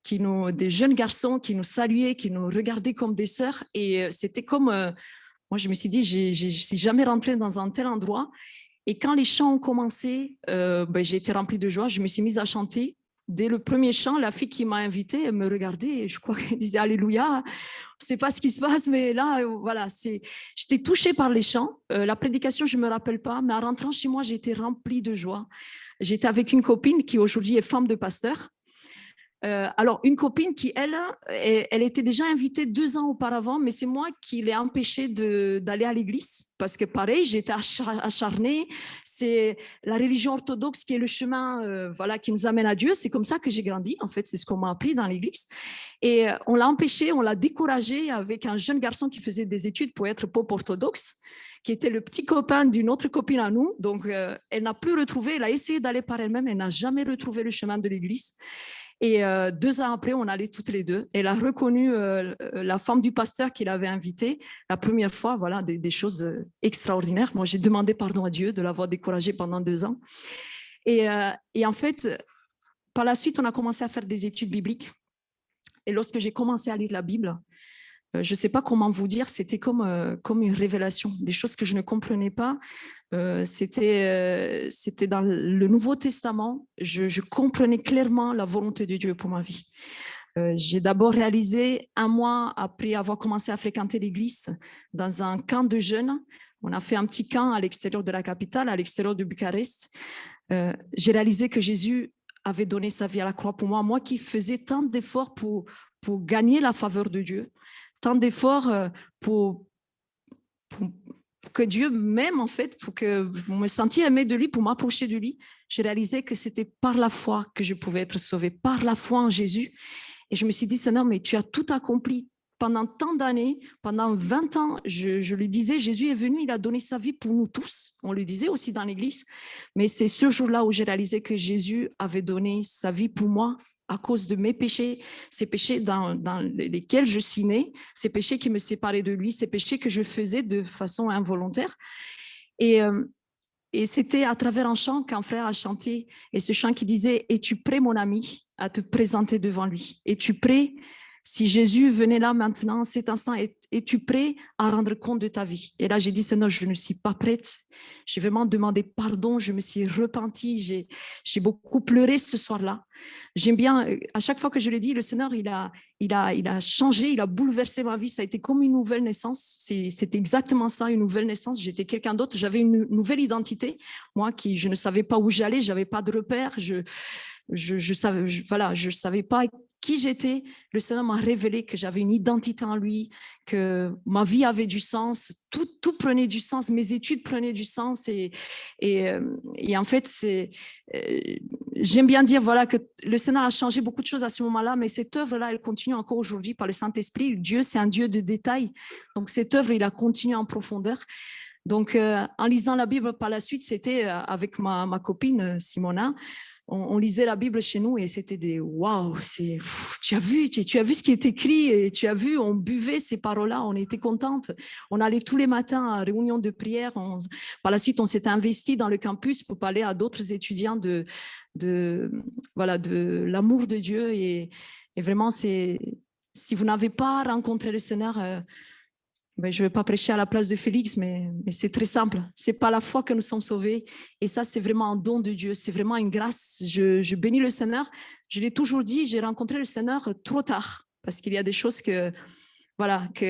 des jeunes garçons qui nous saluaient, qui nous regardaient comme des sœurs. Et c'était comme... moi, je me suis dit, je ne suis jamais rentrée dans un tel endroit. Et quand les chants ont commencé, j'ai été remplie de joie. Je me suis mise à chanter dès le premier chant, la fille qui m'a invitée, elle me regardait et je crois qu'elle disait Alléluia. Je ne sais pas ce qui se passe, mais là, voilà, j'étais touchée par les chants. La prédication, je ne me rappelle pas, mais en rentrant chez moi, j'étais remplie de joie. J'étais avec une copine qui aujourd'hui est femme de pasteur. Alors, une copine qui, elle était déjà invitée 2 ans auparavant, mais c'est moi qui l'ai empêchée d'aller à l'église parce que, pareil, j'étais acharnée. C'est la religion orthodoxe qui est le chemin voilà, qui nous amène à Dieu. C'est comme ça que j'ai grandi, en fait, c'est ce qu'on m'a appris dans l'église. Et on l'a empêchée, on l'a découragée avec un jeune garçon qui faisait des études pour être pope orthodoxe, qui était le petit copain d'une autre copine à nous. Donc, elle n'a plus retrouvé, elle a essayé d'aller par elle-même, elle n'a jamais retrouvé le chemin de l'église. Et 2 ans après, on allait toutes les deux. Elle a reconnu la femme du pasteur qui l'avait invitée la première fois. Voilà, des choses extraordinaires. Moi, j'ai demandé pardon à Dieu de l'avoir découragée pendant 2 ans. Et en fait, par la suite, on a commencé à faire des études bibliques. Et lorsque j'ai commencé à lire la Bible, je ne sais pas comment vous dire, c'était comme une révélation, des choses que je ne comprenais pas. C'était dans le Nouveau Testament, je comprenais clairement la volonté de Dieu pour ma vie. J'ai d'abord réalisé 1 mois après avoir commencé à fréquenter l'église dans un camp de jeunes. On a fait un petit camp à l'extérieur de la capitale, à l'extérieur de Bucarest. J'ai réalisé que Jésus avait donné sa vie à la croix pour moi, moi qui faisais tant d'efforts pour gagner la faveur de Dieu, tant d'efforts pour que Dieu m'aime, en fait, pour que je me sentis aimée de lui, pour m'approcher de lui. J'ai réalisé que c'était par la foi que je pouvais être sauvée, par la foi en Jésus. Et je me suis dit, Seigneur, mais tu as tout accompli pendant tant d'années, pendant 20 ans. Je lui disais, Jésus est venu, il a donné sa vie pour nous tous. On le disait aussi dans l'église. Mais c'est ce jour-là où j'ai réalisé que Jésus avait donné sa vie pour moi, à cause de mes péchés, ces péchés dans lesquels je suis née, ces péchés qui me séparaient de lui, ces péchés que je faisais de façon involontaire. Et c'était à travers un chant qu'un frère a chanté, et ce chant qui disait « Es-tu prêt, mon ami, à te présenter devant lui? Es-tu prêt, si Jésus venait là maintenant, cet instant, es-tu prêt à rendre compte de ta vie ?» Et là, j'ai dit « Seigneur, je ne suis pas prête. » J'ai vraiment demandé pardon, je me suis repentie, j'ai beaucoup pleuré ce soir-là. J'aime bien, à chaque fois que je l'ai dit, le Seigneur, il a changé, il a bouleversé ma vie. Ça a été comme une nouvelle naissance. C'était exactement ça, une nouvelle naissance. J'étais quelqu'un d'autre, j'avais une nouvelle identité. Moi, je ne savais pas où j'allais, je n'avais pas de repères, je savais pas qui j'étais. Le Seigneur m'a révélé que j'avais une identité en lui, que ma vie avait du sens, tout prenait du sens, mes études prenaient du sens. Et en fait, j'aime bien dire voilà, que le Seigneur a changé beaucoup de choses à ce moment-là, mais cette œuvre-là, elle continue encore aujourd'hui par le Saint-Esprit. Dieu, c'est un Dieu de détails. Donc, cette œuvre, il a continué en profondeur. Donc, en lisant la Bible par la suite, c'était avec ma copine Simona, on lisait la Bible chez nous et c'était des waouh, tu as vu ce qui est écrit et tu as vu, on buvait ces paroles-là, on était contente. On allait tous les matins à réunion de prière. Par la suite, on s'était investi dans le campus pour parler à d'autres étudiants de l'amour de Dieu. Et vraiment, si vous n'avez pas rencontré le Seigneur, je ne vais pas prêcher à la place de Félix, mais c'est très simple. Ce n'est pas la foi que nous sommes sauvés. Et ça, c'est vraiment un don de Dieu. C'est vraiment une grâce. Je bénis le Seigneur. Je l'ai toujours dit, j'ai rencontré le Seigneur trop tard. Parce qu'il y a des choses que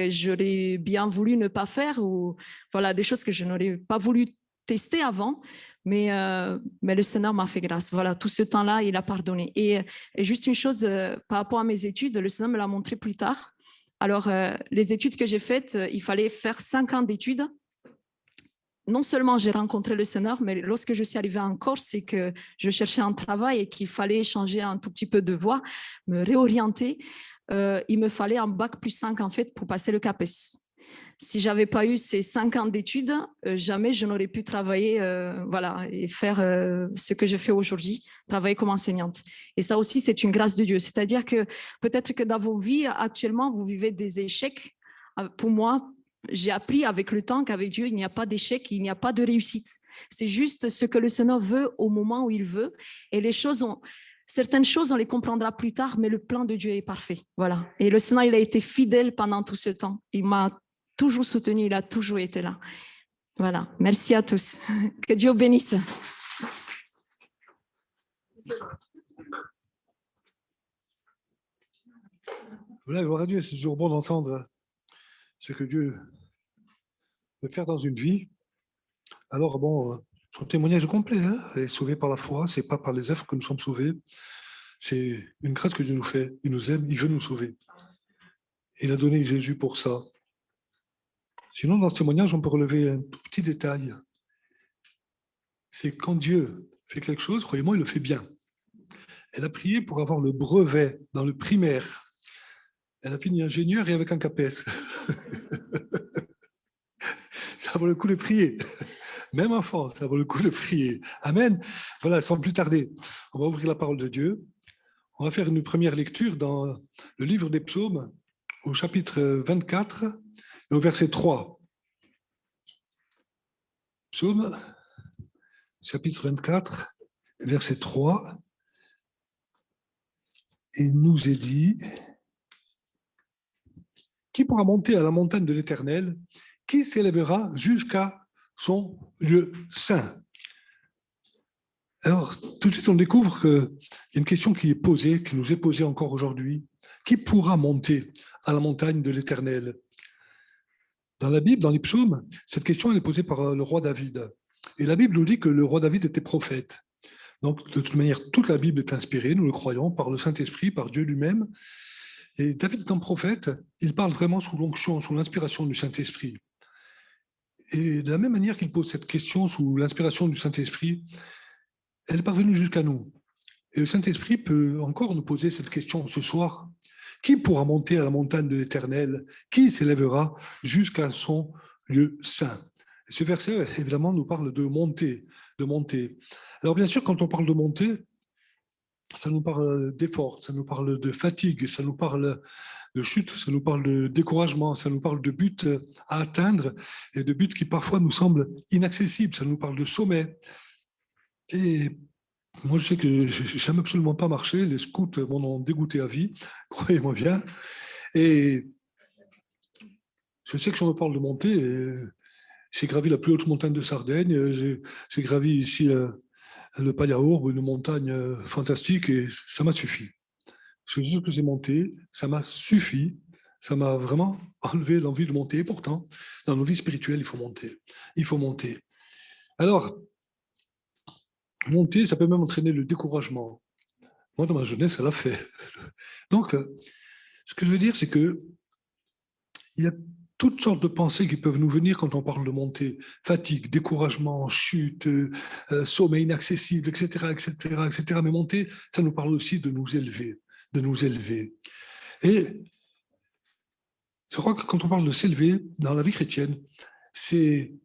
j'aurais bien voulu ne pas faire, ou des choses que je n'aurais pas voulu tester avant. Mais le Seigneur m'a fait grâce. Voilà, tout ce temps-là, il a pardonné. Et juste une chose, par rapport à mes études, le Seigneur me l'a montré plus tard. Alors, les études que j'ai faites, il fallait faire 5 ans d'études. Non seulement j'ai rencontré le Seigneur, mais lorsque je suis arrivée en Corse, c'est que je cherchais un travail et qu'il fallait changer un tout petit peu de voie, me réorienter. Il me fallait un bac plus 5 en fait pour passer le CAPES. Si je n'avais pas eu ces 5 ans d'études, jamais je n'aurais pu travailler et faire ce que je fais aujourd'hui, travailler comme enseignante. Et ça aussi, c'est une grâce de Dieu. C'est-à-dire que peut-être que dans vos vies, actuellement, vous vivez des échecs. Pour moi, j'ai appris avec le temps qu'avec Dieu, il n'y a pas d'échec, il n'y a pas de réussite. C'est juste ce que le Seigneur veut au moment où il veut. Et certaines choses, on les comprendra plus tard, mais le plan de Dieu est parfait. Voilà. Et le Seigneur, il a été fidèle pendant tout ce temps. Il m'a toujours soutenu, il a toujours été là. Voilà, merci à tous. Que Dieu bénisse. Voilà, gloire à Dieu, c'est toujours bon d'entendre ce que Dieu peut faire dans une vie. Alors, bon, son témoignage est complet, hein, elle est sauvée par la foi, c'est pas par les œuvres que nous sommes sauvés, c'est une grâce que Dieu nous fait, il nous aime, il veut nous sauver. Il a donné Jésus pour ça. Sinon, dans ce témoignage, on peut relever un tout petit détail. C'est quand Dieu fait quelque chose, croyez-moi, il le fait bien. Elle a prié pour avoir le brevet dans le primaire. Elle a fini ingénieure et avec un CAPES. Ça vaut le coup de prier. Même enfant, ça vaut le coup de prier. Amen. Voilà, sans plus tarder, on va ouvrir la parole de Dieu. On va faire une première lecture dans le livre des Psaumes, au chapitre 24 et au verset 3. Psaume, chapitre 24, verset 3. Et il nous est dit, qui pourra monter à la montagne de l'Éternel? Qui s'élèvera jusqu'à son lieu saint? Alors, tout de suite, on découvre qu'il y a une question qui est posée, qui nous est posée encore aujourd'hui. Qui pourra monter à la montagne de l'Éternel? Dans la Bible, dans les psaumes, cette question elle est posée par le roi David. Et la Bible nous dit que le roi David était prophète. Donc, de toute manière, toute la Bible est inspirée, nous le croyons, par le Saint-Esprit, par Dieu lui-même. Et David étant prophète, il parle vraiment sous l'onction, sous l'inspiration du Saint-Esprit. Et de la même manière qu'il pose cette question sous l'inspiration du Saint-Esprit, elle est parvenue jusqu'à nous. Et le Saint-Esprit peut encore nous poser cette question ce soir. Qui pourra monter à la montagne de l'Éternel? Qui s'élèvera jusqu'à son lieu saint? Et ce verset, évidemment, nous parle de monter, de monter. Alors bien sûr, quand on parle de monter, ça nous parle d'effort, ça nous parle de fatigue, ça nous parle de chute, ça nous parle de découragement, ça nous parle de buts à atteindre et de buts qui parfois nous semblent inaccessibles, ça nous parle de sommet. Et moi, je sais que je n'aime absolument pas marcher, les scouts m'en ont dégoûté à vie, croyez-moi bien. Et je sais que si on me parle de montée, j'ai gravi la plus haute montagne de Sardaigne, j'ai gravi ici le Pallaourbe, une montagne fantastique, et ça m'a suffi. Je suis sûr que j'ai monté, ça m'a suffi, ça m'a vraiment enlevé l'envie de monter. Et pourtant, dans nos vies spirituelles, il faut monter. Il faut monter. Alors, monter, ça peut même entraîner le découragement. Moi, dans ma jeunesse, ça l'a fait. Donc, ce que je veux dire, c'est que il y a toutes sortes de pensées qui peuvent nous venir quand on parle de montée. Fatigue, découragement, chute, sommeil inaccessible, etc., etc., etc. Mais monter, ça nous parle aussi de nous élever, de nous élever. Et je crois que quand on parle de s'élever dans la vie chrétienne, c'est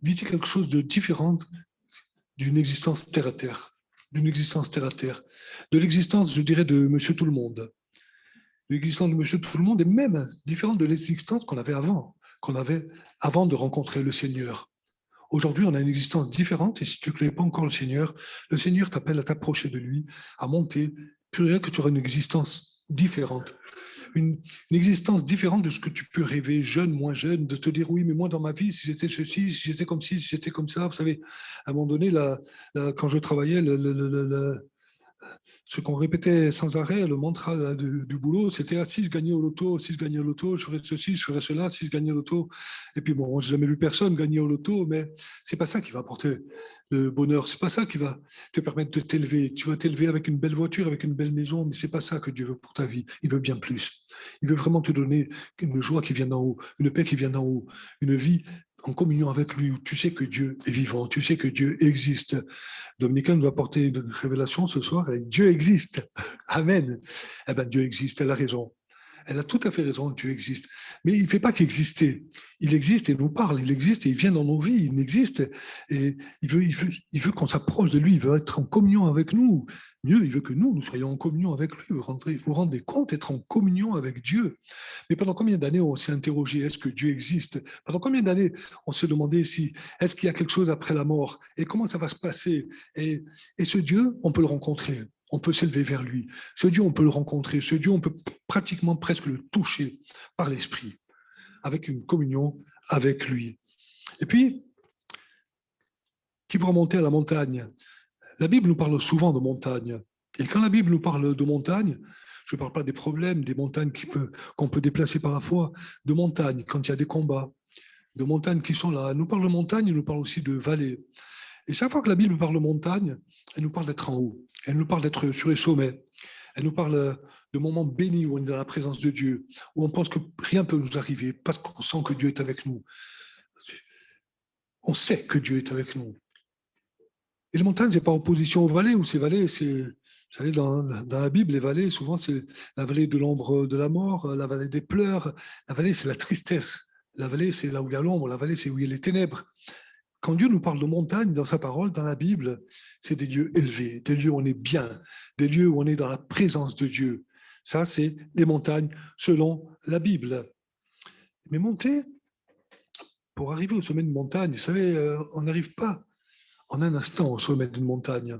viser quelque chose de différent d'une existence terre à terre, d'une existence terre à terre, de l'existence, je dirais, de Monsieur Tout-le-Monde. L'existence de Monsieur Tout-le-Monde est même différente de l'existence qu'on avait avant de rencontrer le Seigneur. Aujourd'hui, on a une existence différente et si tu ne connais pas encore le Seigneur t'appelle à t'approcher de lui, à monter, puis que tu auras une existence différente. Une existence différente de ce que tu peux rêver, jeune, moins jeune, de te dire oui, mais moi dans ma vie, si j'étais ceci, si j'étais comme ci, si j'étais comme ça, vous savez, à un moment donné, quand je travaillais, ce qu'on répétait sans arrêt, le mantra du boulot, c'était si je gagnais au loto, si je gagnais au loto, je ferais ceci, je ferais cela, si je gagnais au loto. Et puis bon, j'ai jamais vu personne gagner au loto, mais c'est pas ça qui va apporter le bonheur, c'est pas ça qui va te permettre de t'élever. Tu vas t'élever avec une belle voiture, avec une belle maison, mais c'est pas ça que Dieu veut pour ta vie. Il veut bien plus. Il veut vraiment te donner une joie qui vient d'en haut, une paix qui vient d'en haut, une vie en communion avec lui, où tu sais que Dieu est vivant, tu sais que Dieu existe. Dominicaine nous va apporter une révélation ce soir, et Dieu existe. Amen. Eh bien, Dieu existe, elle a raison. Elle a tout à fait raison, Dieu existe. Mais il ne fait pas qu'exister. Il existe et nous parle, il existe et il vient dans nos vies, il existe. Et il veut qu'on s'approche de lui, il veut être en communion avec nous. Mieux, il veut que nous soyons en communion avec lui. Vous vous rendez compte, être en communion avec Dieu. Mais pendant combien d'années on s'est interrogé, est-ce que Dieu existe? Pendant combien d'années on s'est demandé si, est-ce qu'il y a quelque chose après la mort? Et comment ça va se passer? Et ce Dieu, on peut le rencontrer. On peut s'élever vers lui. Ce Dieu, on peut le rencontrer. Ce Dieu, on peut pratiquement presque le toucher par l'Esprit, avec une communion avec lui. Et puis, qui pourra monter à la montagne? La Bible nous parle souvent de montagne. Et quand la Bible nous parle de montagnes, je ne parle pas des problèmes, des montagnes qu'on peut déplacer par la foi, de montagnes quand il y a des combats, de montagnes qui sont là. Elle nous parle de montagnes, elle nous parle aussi de vallées. Et chaque fois que la Bible parle de montagne, elle nous parle d'être en haut, elle nous parle d'être sur les sommets, elle nous parle de moments bénis où on est dans la présence de Dieu, où on pense que rien ne peut nous arriver parce qu'on sent que Dieu est avec nous. On sait que Dieu est avec nous. Et les montagnes, ce n'est pas opposition aux vallées, ou ces vallées, vous savez, dans la Bible, les vallées, souvent, c'est la vallée de l'ombre de la mort, la vallée des pleurs. La vallée, c'est la tristesse. La vallée, c'est là où il y a l'ombre. La vallée, c'est où il y a les ténèbres. Quand Dieu nous parle de montagnes dans sa parole, dans la Bible, c'est des lieux élevés, des lieux où on est bien, des lieux où on est dans la présence de Dieu. Ça, c'est les montagnes selon la Bible. Mais monter, pour arriver au sommet d'une montagne, vous savez, on n'arrive pas en un instant au sommet d'une montagne.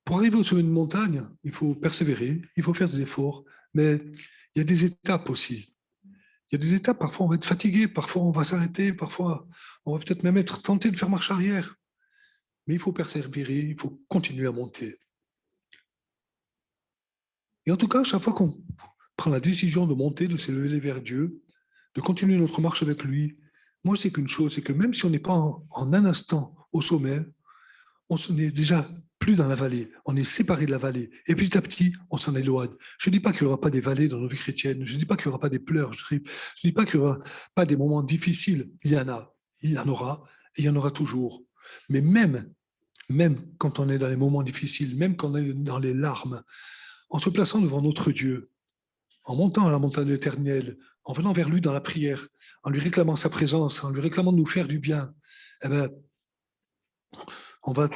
Pour arriver au sommet d'une montagne, il faut persévérer, il faut faire des efforts, mais il y a des étapes aussi. Il y a des étapes, parfois on va être fatigué, parfois on va s'arrêter, parfois on va peut-être même être tenté de faire marche arrière. Mais il faut persévérer, il faut continuer à monter. Et en tout cas, chaque fois qu'on prend la décision de monter, de s'élever vers Dieu, de continuer notre marche avec lui, moi, c'est qu'une chose, c'est que même si on n'est pas en un instant au sommet, on n'est déjà plus dans la vallée, on est séparé de la vallée. Et petit à petit, on s'en éloigne. Je ne dis pas qu'il n'y aura pas des vallées dans nos vies chrétiennes, je ne dis pas qu'il n'y aura pas des pleurs, je ne dis pas qu'il n'y aura pas des moments difficiles. Il y en a, il y en aura, et il y en aura toujours. Mais même quand on est dans les moments difficiles, même quand on est dans les larmes, en se plaçant devant notre Dieu, en montant à la montagne de l'Éternel, en venant vers lui dans la prière, en lui réclamant sa présence, en lui réclamant de nous faire du bien, eh bien, on va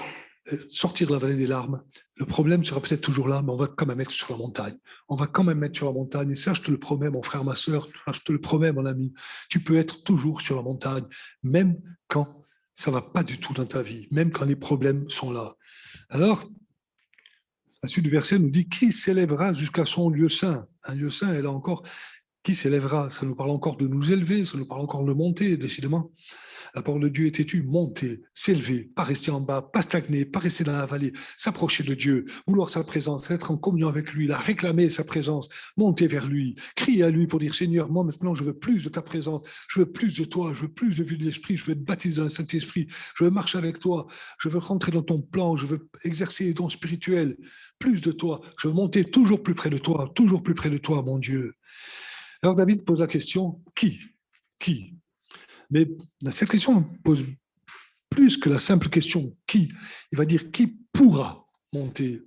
sortir de la vallée des larmes. Le problème sera peut-être toujours là, mais on va quand même être sur la montagne. On va quand même être sur la montagne. Et ça, je te le promets, mon frère, ma sœur, je te le promets, mon ami. Tu peux être toujours sur la montagne, même quand ça ne va pas du tout dans ta vie, même quand les problèmes sont là. Alors, la suite du verset nous dit « Qui s'élèvera jusqu'à son lieu saint ?» Un lieu saint, et là encore, qui s'élèvera? Ça nous parle encore de nous élever, ça nous parle encore de monter, décidément. La parole de Dieu est têtue, monter, s'élever, pas rester en bas, pas stagner, pas rester dans la vallée, s'approcher de Dieu, vouloir sa présence, être en communion avec lui, la réclamer sa présence, monter vers lui, crier à lui pour dire « Seigneur, moi maintenant je veux plus de ta présence, je veux plus de toi, je veux plus de vue de l'Esprit, je veux être baptisé dans le Saint-Esprit, je veux marcher avec toi, je veux rentrer dans ton plan, je veux exercer les dons spirituels, plus de toi, je veux monter toujours plus près de toi, mon Dieu. » Alors David pose la question « Qui ?» Mais cette question pose plus que la simple question « qui ?» Il va dire « qui pourra monter ?»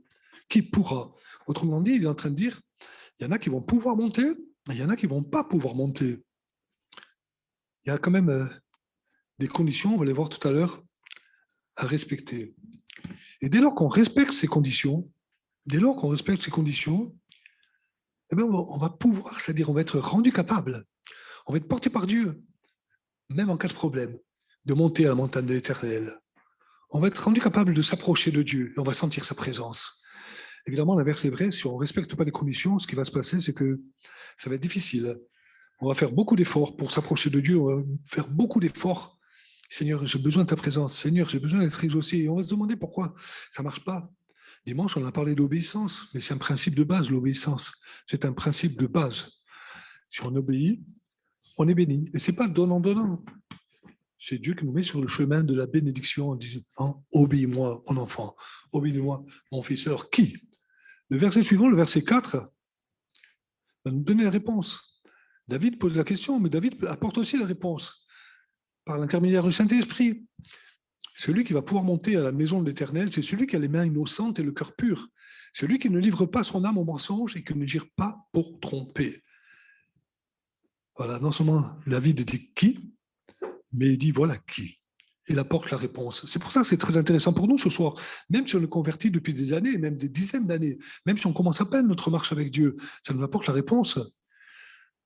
Qui pourra? Autrement dit, il est en train de dire il y en a qui vont pouvoir monter et il y en a qui ne vont pas pouvoir monter. Il y a quand même des conditions, on va les voir tout à l'heure, à respecter. Et dès lors qu'on respecte ces conditions, eh bien, on va pouvoir, c'est-à-dire on va être rendu capable, on va être porté par Dieu, même en cas de problème, de monter à la montagne de l'Éternel. On va être rendu capable de s'approcher de Dieu et on va sentir sa présence. Évidemment, l'inverse est vrai, si on ne respecte pas les conditions, ce qui va se passer, c'est que ça va être difficile. On va faire beaucoup d'efforts pour s'approcher de Dieu, on va faire beaucoup d'efforts. Seigneur, j'ai besoin de ta présence. Seigneur, j'ai besoin d'être exaucé. Et on va se demander pourquoi ça ne marche pas. Dimanche, on a parlé d'obéissance, mais c'est un principe de base, l'obéissance. C'est un principe de base. Si on obéit, on est béni. Et ce n'est pas donnant-donnant. C'est Dieu qui nous met sur le chemin de la bénédiction en disant « Obéis-moi, mon enfant, obéis-moi, mon fils. » Alors, qui? Le verset suivant, le verset 4, va nous donner la réponse. David pose la question, mais David apporte aussi la réponse par l'intermédiaire du Saint-Esprit. Celui qui va pouvoir monter à la maison de l'Éternel, c'est celui qui a les mains innocentes et le cœur pur. Celui qui ne livre pas son âme au mensonge et qui ne gire pas pour tromper. Voilà, non seulement David dit qui, mais il dit voilà qui. Il apporte la réponse. C'est pour ça que c'est très intéressant pour nous ce soir. Même si on est converti depuis des années, même des dizaines d'années, même si on commence à peine notre marche avec Dieu, ça nous apporte la réponse.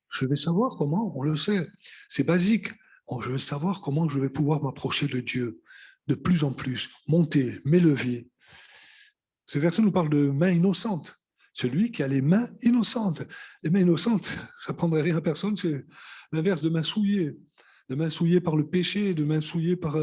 Je vais savoir comment, on le sait. C'est basique. Je vais savoir comment je vais pouvoir m'approcher de Dieu de plus en plus, monter, m'élever. Ce verset nous parle de mains innocentes. Celui qui a les mains innocentes. Les mains innocentes, ça ne prendrait rien à personne, c'est l'inverse de mains souillées. de mains souillées par le péché, de mains souillées par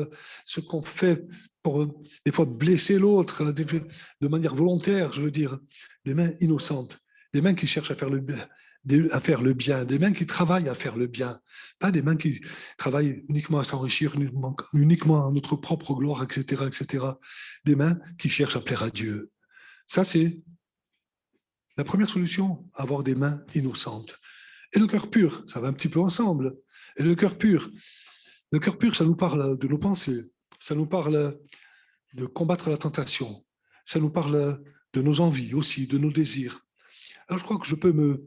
ce qu'on fait pour des fois blesser l'autre de manière volontaire, je veux dire, des mains innocentes, des mains qui cherchent à faire le bien, des mains qui travaillent à faire le bien, pas des mains qui travaillent uniquement à s'enrichir, uniquement à notre propre gloire, etc., etc. Des mains qui cherchent à plaire à Dieu. Ça, c'est la première solution, avoir des mains innocentes. Et le cœur pur, ça va un petit peu ensemble. Et le cœur pur, ça nous parle de nos pensées, ça nous parle de combattre la tentation, ça nous parle de nos envies aussi, de nos désirs. Alors je crois que je peux me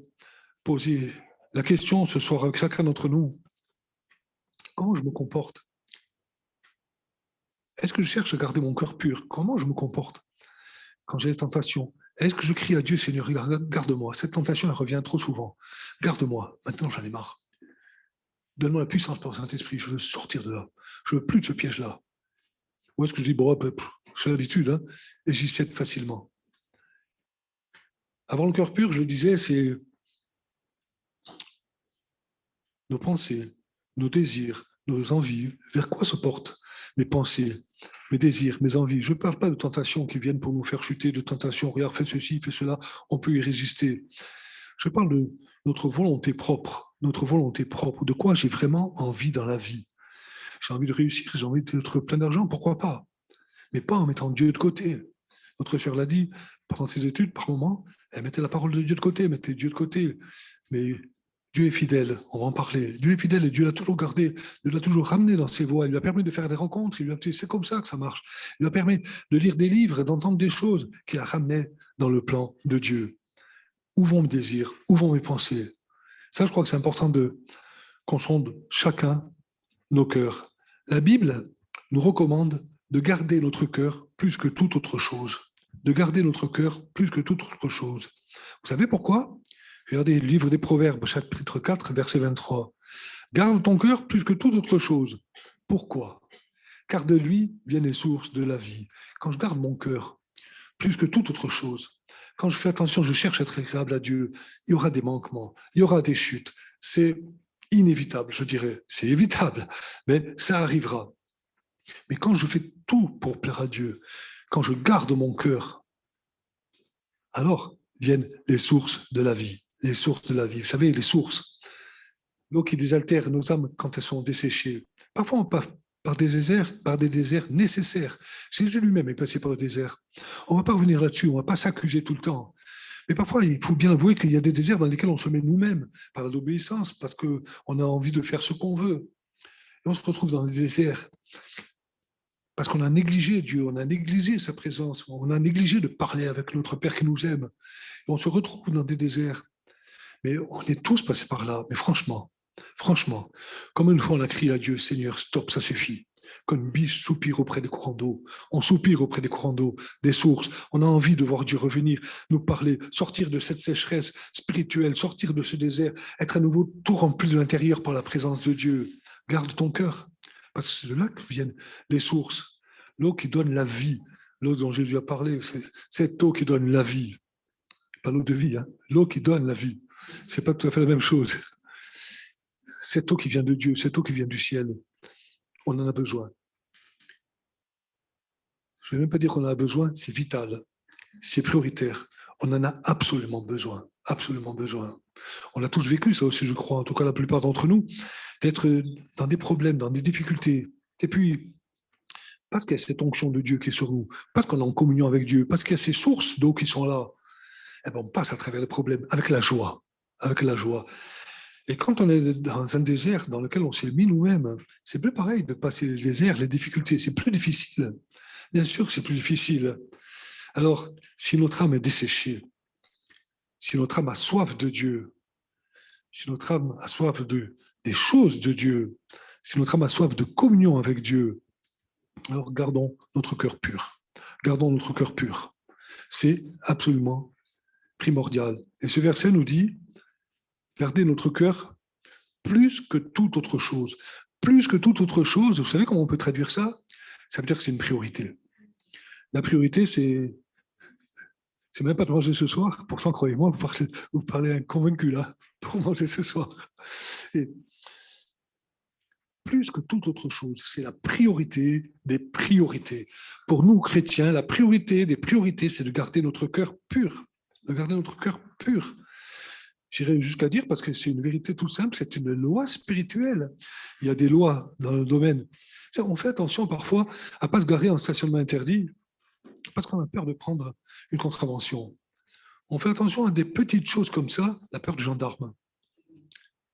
poser la question ce soir avec chacun d'entre nous. Comment je me comporte? Est-ce que je cherche à garder mon cœur pur? Comment je me comporte quand j'ai des tentations? Est-ce que je crie à Dieu, Seigneur, garde-moi? Cette tentation, elle revient trop souvent. Garde-moi. Maintenant, j'en ai marre. Donne-moi la puissance par le Saint-Esprit. Je veux sortir de là. Je veux plus de ce piège-là. Ou est-ce que je dis, bon, j'ai l'habitude, hein, et j'y cède facilement. Avoir le cœur pur, je le disais, c'est nos pensées, nos désirs, nos envies. Vers quoi se portent mes pensées, mes désirs, mes envies? Je ne parle pas de tentations qui viennent pour nous faire chuter, de tentations, regarde, fais ceci, fais cela, on peut y résister. Je parle de notre volonté propre, de quoi j'ai vraiment envie dans la vie. J'ai envie de réussir, j'ai envie d'être plein d'argent, pourquoi pas? Mais pas en mettant Dieu de côté. Notre sœur l'a dit, pendant ses études, par moment, elle mettait la parole de Dieu de côté, mettait Dieu de côté. Mais Dieu est fidèle, on va en parler. Dieu est fidèle et Dieu l'a toujours gardé, Dieu l'a toujours ramené dans ses voies. Il lui a permis de faire des rencontres, il lui a dit c'est comme ça que ça marche. Il lui a permis de lire des livres et d'entendre des choses qui la ramenaient dans le plan de Dieu. Où vont mes désirs? Où vont mes pensées? Ça, je crois que c'est important qu'on sonde chacun nos cœurs. La Bible nous recommande de garder notre cœur plus que toute autre chose. De garder notre cœur plus que toute autre chose. Vous savez pourquoi? Regardez le livre des Proverbes, chapitre 4, verset 23. Garde ton cœur plus que toute autre chose. Pourquoi? Car de lui viennent les sources de la vie. Quand je garde mon cœur plus que toute autre chose, quand je fais attention, je cherche à être agréable à Dieu, il y aura des manquements, il y aura des chutes. C'est inévitable, je dirais. C'est évitable, mais ça arrivera. Mais quand je fais tout pour plaire à Dieu, quand je garde mon cœur, alors viennent les sources de la vie. Les sources de la vie. Vous savez, les sources. L'eau qui désaltère nos âmes quand elles sont desséchées. Parfois, on passe par des déserts nécessaires. Jésus lui-même est passé par le désert. On ne va pas revenir là-dessus, on ne va pas s'accuser tout le temps. Mais parfois, il faut bien avouer qu'il y a des déserts dans lesquels on se met nous-mêmes par l'obéissance, parce qu'on a envie de faire ce qu'on veut. Et on se retrouve dans des déserts parce qu'on a négligé Dieu, on a négligé sa présence, on a négligé de parler avec notre Père qui nous aime. Et on se retrouve dans des déserts. Mais on est tous passés par là. Mais franchement, comme une fois on a crié à Dieu, Seigneur, stop, ça suffit. Comme une biche soupire auprès des courants d'eau. On soupire auprès des courants d'eau, des sources. On a envie de voir Dieu revenir, nous parler, sortir de cette sécheresse spirituelle, sortir de ce désert, être à nouveau tout rempli de l'intérieur par la présence de Dieu. Garde ton cœur, parce que c'est de là que viennent les sources. L'eau qui donne la vie, l'eau dont Jésus a parlé, c'est cette eau qui donne la vie. Pas l'eau de vie, hein. L'eau qui donne la vie. C'est pas tout à fait la même chose. Cette eau qui vient de Dieu, cette eau qui vient du ciel, on en a besoin. Je ne vais même pas dire qu'on en a besoin, c'est vital, c'est prioritaire. On en a absolument besoin, absolument besoin. On a tous vécu ça aussi, je crois, en tout cas la plupart d'entre nous, d'être dans des problèmes, dans des difficultés. Et puis, parce qu'il y a cette onction de Dieu qui est sur nous, parce qu'on est en communion avec Dieu, parce qu'il y a ces sources d'eau qui sont là, eh bien, on passe à travers les problèmes avec la joie, avec la joie. Et quand on est dans un désert dans lequel on s'est mis nous-mêmes, c'est plus pareil de passer les déserts, les difficultés, c'est plus difficile. Bien sûr que c'est plus difficile. Alors, si notre âme est desséchée, si notre âme a soif de Dieu, si notre âme a soif des choses de Dieu, si notre âme a soif de communion avec Dieu, alors gardons notre cœur pur. Gardons notre cœur pur. C'est absolument primordial. Et ce verset nous dit, gardez notre cœur plus que toute autre chose. Plus que toute autre chose, vous savez comment on peut traduire ça? Ça veut dire que c'est une priorité. La priorité, c'est même pas de manger ce soir. Pourtant, croyez-moi, vous parlez à un convaincu là, pour manger ce soir. Et plus que toute autre chose. C'est la priorité des priorités. Pour nous, chrétiens, la priorité des priorités, c'est de garder notre cœur pur. De garder notre cœur pur. J'irais jusqu'à dire, parce que c'est une vérité tout simple, c'est une loi spirituelle. Il y a des lois dans le domaine. On fait attention parfois à ne pas se garer en stationnement interdit parce qu'on a peur de prendre une contravention. On fait attention à des petites choses comme ça, la peur du gendarme,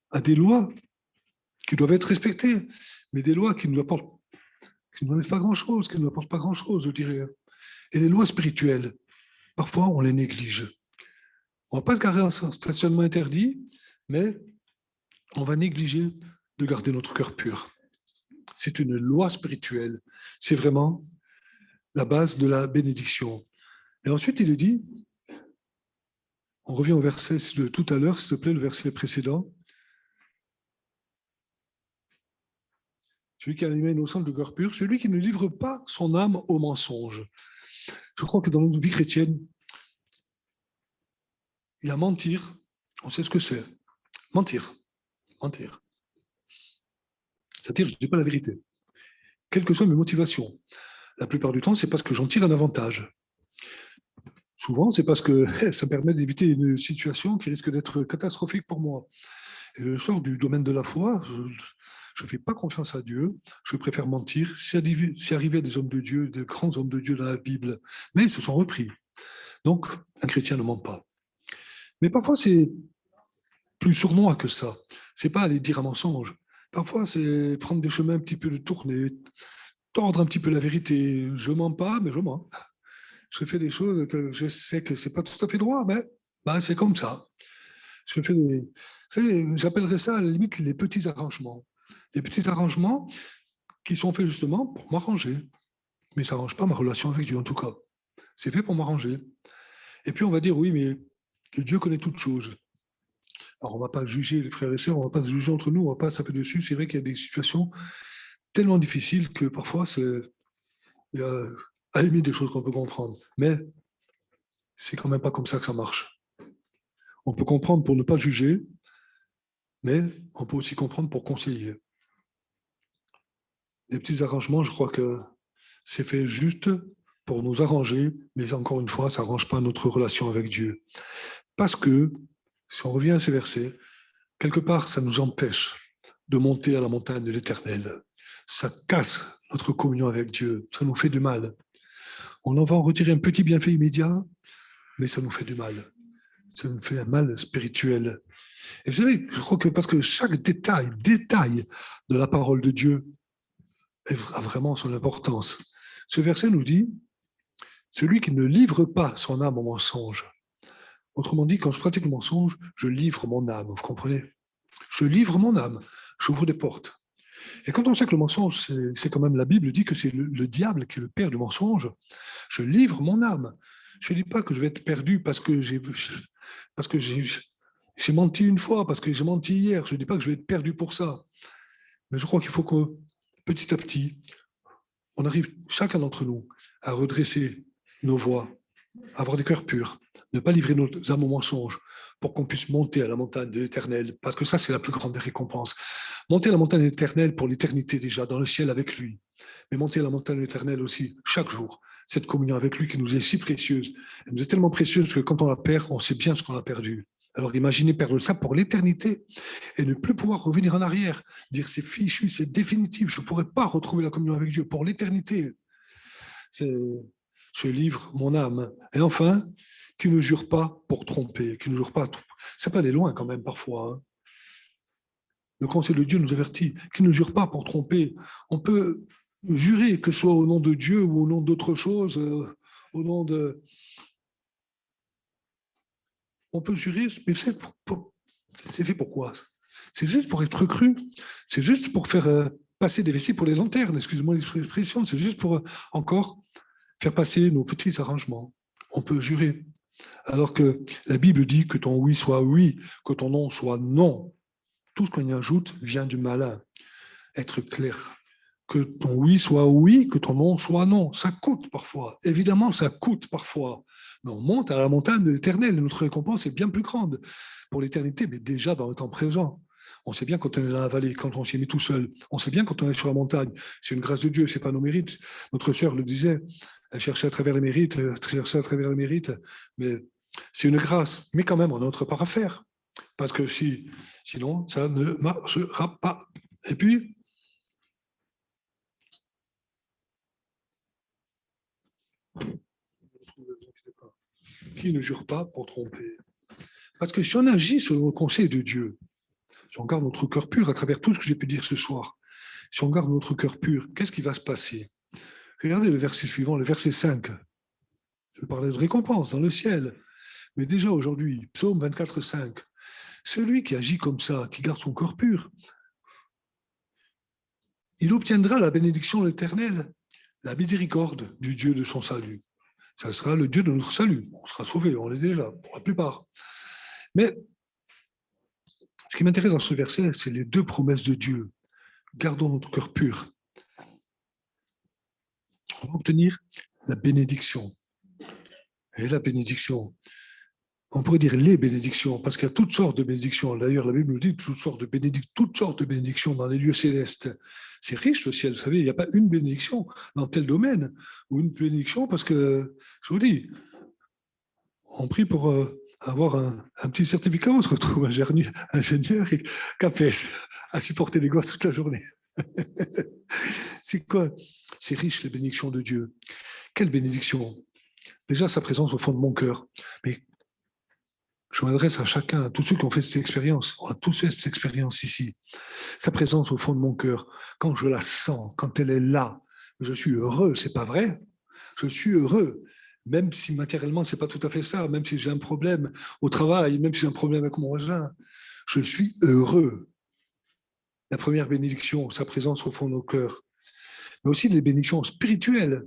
à des lois qui doivent être respectées, mais des lois qui ne n'enlèvent pas grand-chose, qui ne nous apportent pas grand-chose, je dirais. Et les lois spirituelles, parfois, on les néglige. On ne va pas se garer en stationnement interdit, mais on va négliger de garder notre cœur pur. C'est une loi spirituelle. C'est vraiment la base de la bénédiction. Et ensuite, il est dit, on revient au verset de tout à l'heure, s'il te plaît, le verset précédent. Celui qui a l'âme innocente de cœur pur, celui qui ne livre pas son âme au mensonge. Je crois que dans notre vie chrétienne, il y a mentir, on sait ce que c'est. Mentir. C'est-à-dire, je ne dis pas la vérité. Quelles que soient mes motivations. La plupart du temps, c'est parce que j'en tire un avantage. Souvent, c'est parce que ça permet d'éviter une situation qui risque d'être catastrophique pour moi. Et je sors du domaine de la foi, je ne fais pas confiance à Dieu, je préfère mentir. C'est arrivé à des hommes de Dieu, de grands hommes de Dieu dans la Bible, mais ils se sont repris. Donc, un chrétien ne ment pas. Mais parfois, c'est plus sournois que ça. Ce n'est pas aller dire un mensonge. Parfois, c'est prendre des chemins un petit peu détournés, tordre un petit peu la vérité. Je ne mens pas, mais je mens. Je fais des choses que je sais que ce n'est pas tout à fait droit, mais c'est comme ça. J'appellerais ça à la limite les petits arrangements. Des petits arrangements qui sont faits justement pour m'arranger. Mais ça n'arrange pas ma relation avec Dieu, en tout cas. C'est fait pour m'arranger. Et puis on va dire, oui, mais que Dieu connaît toutes choses. Alors on ne va pas juger les frères et sœurs, on ne va pas se juger entre nous, on ne va pas se taper dessus. C'est vrai qu'il y a des situations tellement difficiles que parfois, il y a à la limite des choses qu'on peut comprendre. Mais c'est quand même pas comme ça que ça marche. On peut comprendre pour ne pas juger, mais on peut aussi comprendre pour conseiller. Les petits arrangements, je crois que c'est fait juste pour nous arranger, mais encore une fois, ça n'arrange pas notre relation avec Dieu. Parce que, si on revient à ces versets, quelque part, ça nous empêche de monter à la montagne de l'Éternel. Ça casse notre communion avec Dieu, ça nous fait du mal. On en va en retirer un petit bienfait immédiat, mais ça nous fait du mal. Ça nous fait un mal spirituel. Et vous savez, je crois que parce que chaque détail de la parole de Dieu a vraiment son importance. Ce verset nous dit, celui qui ne livre pas son âme au mensonge. Autrement dit, quand je pratique le mensonge, je livre mon âme, vous comprenez? Je livre mon âme, j'ouvre des portes. Et quand on sait que le mensonge, c'est quand même, la Bible dit que c'est le diable qui est le père du mensonge, je livre mon âme. Je ne dis pas que je vais être perdu parce que j'ai menti une fois, parce que j'ai menti hier. Je ne dis pas que je vais être perdu pour ça. Mais je crois qu'il faut que, petit à petit, on arrive, chacun d'entre nous, à redresser nos voies, à avoir des cœurs purs, ne pas livrer nos âmes au mensonge, pour qu'on puisse monter à la montagne de l'Éternel, parce que ça, c'est la plus grande des récompenses. Monter à la montagne de l'Éternel pour l'éternité déjà, dans le ciel avec lui, mais monter à la montagne de l'Éternel aussi, chaque jour, cette communion avec lui qui nous est si précieuse. Elle nous est tellement précieuse que quand on la perd, on sait bien ce qu'on a perdu. Alors imaginez perdre ça pour l'éternité et ne plus pouvoir revenir en arrière, dire c'est fichu, c'est définitif, je ne pourrai pas retrouver la communion avec Dieu pour l'éternité. Je livre mon âme. Et enfin, qui ne jure pas pour tromper, qui ne jure pas. Ça peut aller loin quand même parfois. Hein. Le conseil de Dieu nous avertit, qui ne jure pas pour tromper. On peut jurer, que ce soit au nom de Dieu ou au nom d'autre chose, au nom de... On peut jurer, mais c'est fait pour quoi? C'est juste pour être cru. C'est juste pour faire passer des vessies pour les lanternes, excusez-moi l'expression. C'est juste pour encore faire passer nos petits arrangements. On peut jurer. Alors que la Bible dit que ton oui soit oui, que ton non soit non. Tout ce qu'on y ajoute vient du malin. Être clair. Que ton oui soit oui, que ton non soit non. Ça coûte parfois. Évidemment, ça coûte parfois. Mais on monte à la montagne de l'Éternel et notre récompense est bien plus grande pour l'éternité, mais déjà dans le temps présent. On sait bien quand on est dans la vallée, quand on s'y est mis tout seul. On sait bien quand on est sur la montagne. C'est une grâce de Dieu, ce n'est pas nos mérites. Notre sœur le disait, elle cherchait à travers les mérites, mais c'est une grâce. Mais quand même, on a notre part à faire. Parce que sinon, ça ne marchera pas. Et puis, qui ne jure pas pour tromper. Parce que si on agit selon le conseil de Dieu, si on garde notre cœur pur à travers tout ce que j'ai pu dire ce soir, si on garde notre cœur pur, qu'est-ce qui va se passer? Regardez le verset suivant, le verset 5. Je parlais de récompense dans le ciel. Mais déjà aujourd'hui, psaume 24, 5, celui qui agit comme ça, qui garde son cœur pur, il obtiendra la bénédiction de l'Éternel, la miséricorde du Dieu de son salut. Ça sera le Dieu de notre salut. On sera sauvé, on l'est déjà, pour la plupart. Mais ce qui m'intéresse dans ce verset, c'est les deux promesses de Dieu. Gardons notre cœur pur. On va obtenir la bénédiction. Et la bénédiction, on pourrait dire les bénédictions, parce qu'il y a toutes sortes de bénédictions. D'ailleurs, la Bible nous dit toutes sortes de bénédictions dans les lieux célestes. C'est riche le ciel, vous savez, il n'y a pas une bénédiction dans tel domaine, ou une bénédiction, parce que, je vous dis, on prie pour avoir un petit certificat, on se retrouve ingénieur et capé à supporter les gosses toute la journée. C'est quoi? C'est riche les bénédictions de Dieu. Quelle bénédiction? Déjà, sa présence au fond de mon cœur. Mais je m'adresse à chacun, à tous ceux qui ont fait cette expérience. On a tous fait cette expérience ici. Sa présence au fond de mon cœur, quand je la sens, quand elle est là, je suis heureux, c'est pas vrai? Je suis heureux, même si matériellement, c'est pas tout à fait ça, même si j'ai un problème au travail, même si j'ai un problème avec mon voisin, je suis heureux. La première bénédiction, sa présence au fond de nos cœurs. Mais aussi les bénédictions spirituelles.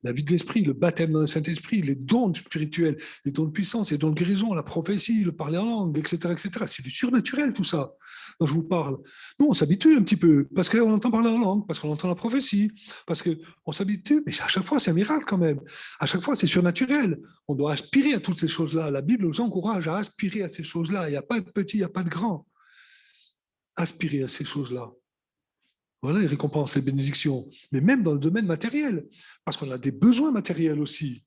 La vie de l'esprit, le baptême dans le Saint-Esprit, les dons spirituels, les dons de puissance, les dons de guérison, la prophétie, le parler en langue, etc., etc. C'est du surnaturel, tout ça, dont je vous parle. Nous, on s'habitue un petit peu, parce qu'on entend parler en langue, parce qu'on entend la prophétie, parce qu'on s'habitue, mais à chaque fois, c'est un miracle quand même. À chaque fois, c'est surnaturel. On doit aspirer à toutes ces choses-là. La Bible nous encourage à aspirer à ces choses-là. Il n'y a pas de petit, il n'y a pas de grand. Aspirer à ces choses-là. Voilà les récompenses, les bénédictions. Mais même dans le domaine matériel, parce qu'on a des besoins matériels aussi.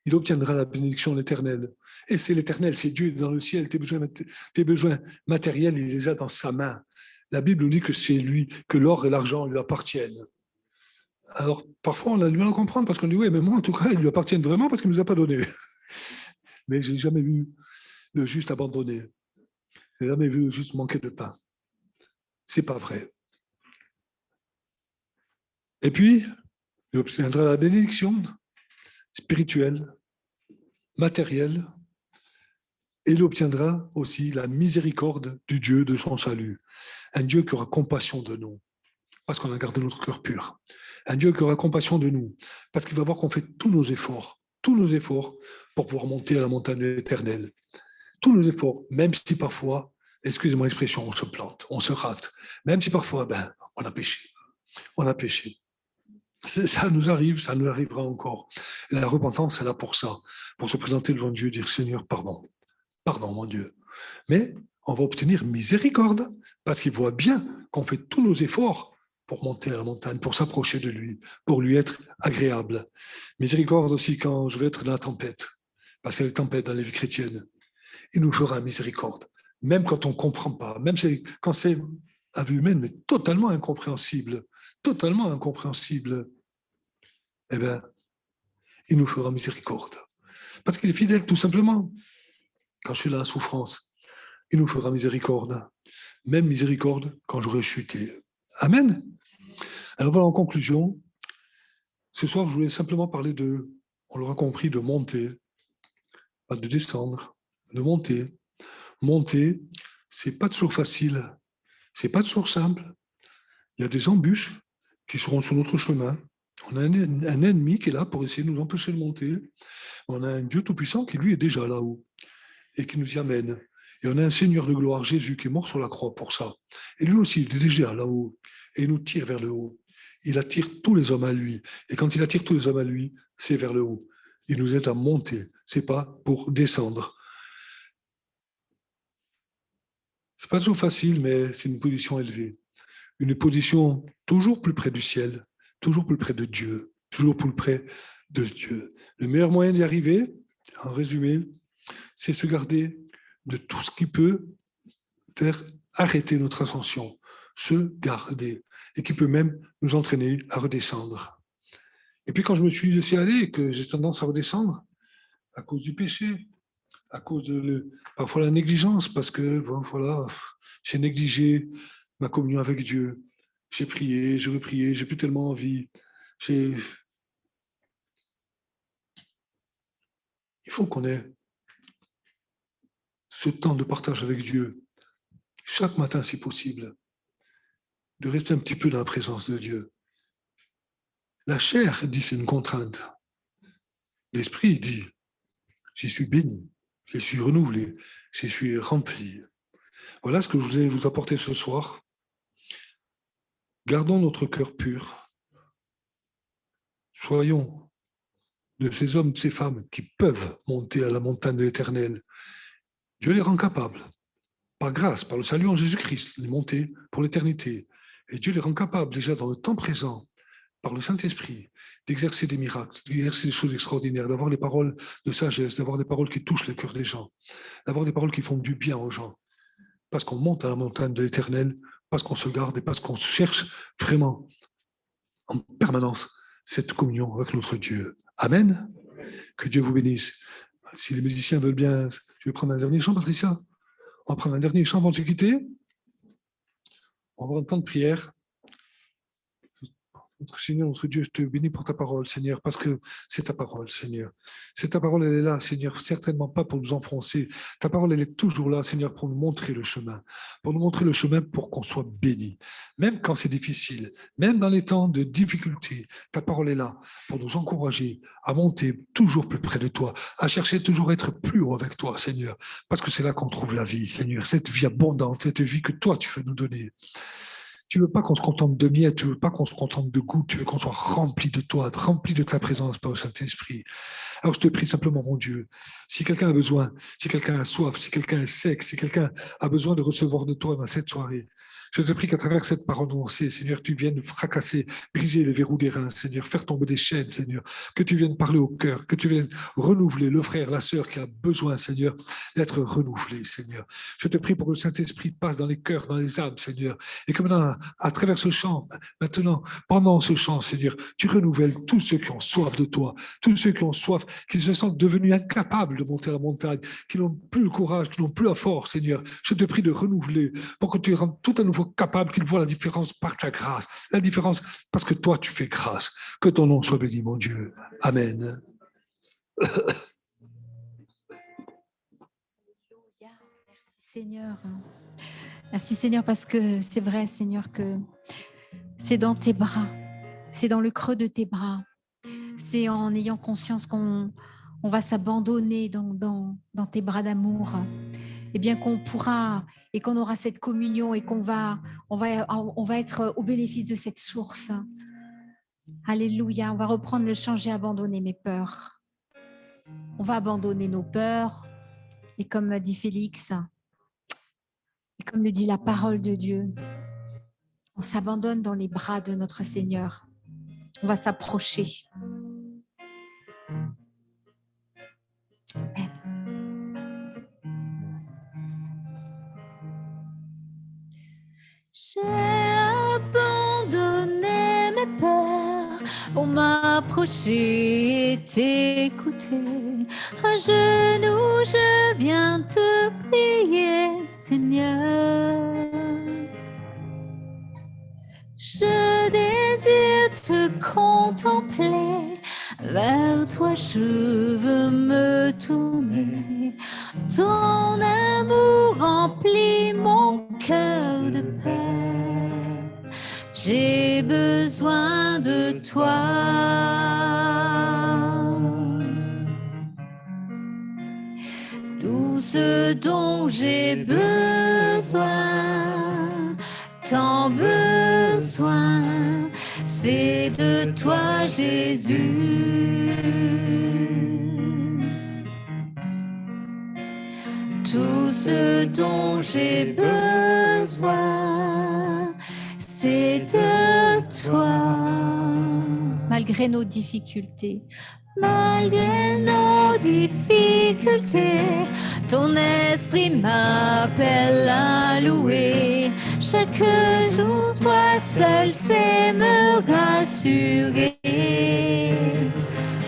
Il obtiendra la bénédiction de l'Éternel. Et c'est l'Éternel, c'est Dieu dans le ciel. Tes besoins matériels, il les a dans sa main. La Bible nous dit que c'est lui, que l'or et l'argent lui appartiennent. Alors, parfois, on a du mal à comprendre parce qu'on dit, oui, mais moi, en tout cas, ils lui appartiennent vraiment parce qu'il ne nous a pas donné. Mais je n'ai jamais vu le juste abandonné. Je n'ai jamais vu le juste manquer de pain. Ce n'est pas vrai. Et puis, il obtiendra la bénédiction spirituelle, matérielle, et il obtiendra aussi la miséricorde du Dieu de son salut. Un Dieu qui aura compassion de nous, parce qu'on a gardé notre cœur pur. Un Dieu qui aura compassion de nous, parce qu'il va voir qu'on fait tous nos efforts pour pouvoir monter à la montagne éternelle. Tous nos efforts, même si parfois, excusez-moi l'expression, on se plante, on se rate, même si parfois, on a péché. On a péché. Ça nous arrive, ça nous arrivera encore. Et la repentance est là pour ça, pour se présenter devant Dieu, dire Seigneur, pardon, mon Dieu. Mais on va obtenir miséricorde, parce qu'il voit bien qu'on fait tous nos efforts pour monter à la montagne, pour s'approcher de lui, pour lui être agréable. Miséricorde aussi quand je vais être dans la tempête, parce qu'il y a des tempêtes dans les vies chrétiennes. Il nous fera miséricorde, même quand on ne comprend pas, même quand c'est à vue humaine, mais totalement incompréhensible, eh bien, il nous fera miséricorde. Parce qu'il est fidèle, tout simplement. Quand je suis dans la souffrance, il nous fera miséricorde. Même miséricorde quand j'aurai chuté. Amen. Alors voilà, en conclusion, ce soir, je voulais simplement parler on l'aura compris, de monter, pas de descendre, de monter. Monter, c'est pas toujours facile, c'est pas toujours simple. Il y a des embûches qui seront sur notre chemin. On a un ennemi qui est là pour essayer de nous empêcher de monter. On a un Dieu tout-puissant qui, lui, est déjà là-haut et qui nous y amène. Et on a un Seigneur de gloire, Jésus, qui est mort sur la croix pour ça. Et lui aussi, il est déjà là-haut et il nous tire vers le haut. Il attire tous les hommes à lui. Et quand il attire tous les hommes à lui, c'est vers le haut. Il nous aide à monter. Ce n'est pas pour descendre. C'est pas toujours facile, mais c'est une position élevée. Une position toujours plus près du ciel, toujours plus près de Dieu, toujours plus près de Dieu. Le meilleur moyen d'y arriver, en résumé, c'est se garder de tout ce qui peut faire arrêter notre ascension, se garder, et qui peut même nous entraîner à redescendre. Et puis quand je me suis laissé aller et que j'ai tendance à redescendre, à cause du péché, à cause de parfois la négligence, parce que voilà, j'ai négligé ma communion avec Dieu. J'ai prié, j'ai reprié, j'ai plus tellement envie. Il faut qu'on ait ce temps de partage avec Dieu, chaque matin si possible, de rester un petit peu dans la présence de Dieu. La chair dit c'est une contrainte. L'esprit dit j'y suis béni, je suis renouvelé, je suis rempli. Voilà ce que je voulais vous apporter ce soir. Gardons notre cœur pur. Soyons de ces hommes, de ces femmes qui peuvent monter à la montagne de l'Éternel. Dieu les rend capables, par grâce, par le salut en Jésus-Christ, de monter pour l'éternité. Et Dieu les rend capables déjà dans le temps présent, par le Saint-Esprit, d'exercer des miracles, d'exercer des choses extraordinaires, d'avoir des paroles de sagesse, d'avoir des paroles qui touchent le cœur des gens, d'avoir des paroles qui font du bien aux gens. Parce qu'on monte à la montagne de l'Éternel, parce qu'on se garde et parce qu'on cherche vraiment en permanence cette communion avec notre Dieu. Amen. Que Dieu vous bénisse. Si les musiciens veulent bien, je vais prendre un dernier chant, Patricia. On va prendre un dernier chant avant de se quitter. On va avoir un temps de prière. Notre Seigneur, notre Dieu, je te bénis pour ta parole, Seigneur, parce que c'est ta parole, Seigneur. C'est ta parole, elle est là, Seigneur, certainement pas pour nous enfoncer. Ta parole, elle est toujours là, Seigneur, pour nous montrer le chemin. Pour nous montrer le chemin pour qu'on soit bénis. Même quand c'est difficile, même dans les temps de difficulté, ta parole est là pour nous encourager à monter toujours plus près de toi, à chercher toujours à être plus haut avec toi, Seigneur, parce que c'est là qu'on trouve la vie, Seigneur, cette vie abondante, cette vie que toi, tu veux nous donner. Tu ne veux pas qu'on se contente de miettes, tu ne veux pas qu'on se contente de goût, tu veux qu'on soit rempli de toi, rempli de ta présence par le Saint-Esprit. Alors je te prie simplement, mon Dieu, si quelqu'un a besoin, si quelqu'un a soif, si quelqu'un est sec, si quelqu'un a besoin de recevoir de toi dans cette soirée, je te prie qu'à travers cette parole annoncée, Seigneur, tu viennes fracasser, briser les verrous des reins, Seigneur, faire tomber des chaînes, Seigneur, que tu viennes parler au cœur, que tu viennes renouveler le frère, la sœur qui a besoin, Seigneur, d'être renouvelé, Seigneur. Je te prie pour que le Saint-Esprit passe dans les cœurs, dans les âmes, Seigneur, et que maintenant, à travers ce chant, maintenant, pendant ce chant, Seigneur, tu renouvelles tous ceux qui ont soif de toi, tous ceux qui ont soif, qui se sentent devenus incapables de monter à la montagne, qui n'ont plus le courage, qui n'ont plus la force, Seigneur. Je te prie de renouveler pour que tu rendes tout à nouveau capable, qu'ils voient la différence par ta grâce, la différence parce que toi, tu fais grâce. Que ton nom soit béni, mon Dieu. Amen. Merci Seigneur. Merci Seigneur parce que c'est vrai Seigneur que c'est dans tes bras, c'est dans le creux de tes bras, c'est en ayant conscience qu'on va s'abandonner dans tes bras d'amour, et bien qu'on pourra et qu'on aura cette communion et qu'on va être au bénéfice de cette source. Alléluia, on va reprendre le chant, j'ai abandonné mes peurs. On va abandonner nos peurs et comme l'a dit Félix, et comme le dit la parole de Dieu, on s'abandonne dans les bras de notre Seigneur. On va s'approcher. Amen. J'ai abandonné mes peurs pour m'approcher et t'écouter. À genoux, je viens te prier, Seigneur. Je désire te contempler, vers toi je veux me tourner. Ton amour remplit mon cœur de paix. J'ai besoin de toi. Tout ce dont j'ai besoin, tant besoin, c'est de toi, Jésus. Tout ce ce dont j'ai besoin, c'est de toi. Malgré nos difficultés, Malgré nos difficultés, ton esprit m'appelle à louer. Chaque jour, toi seul sais me rassurer.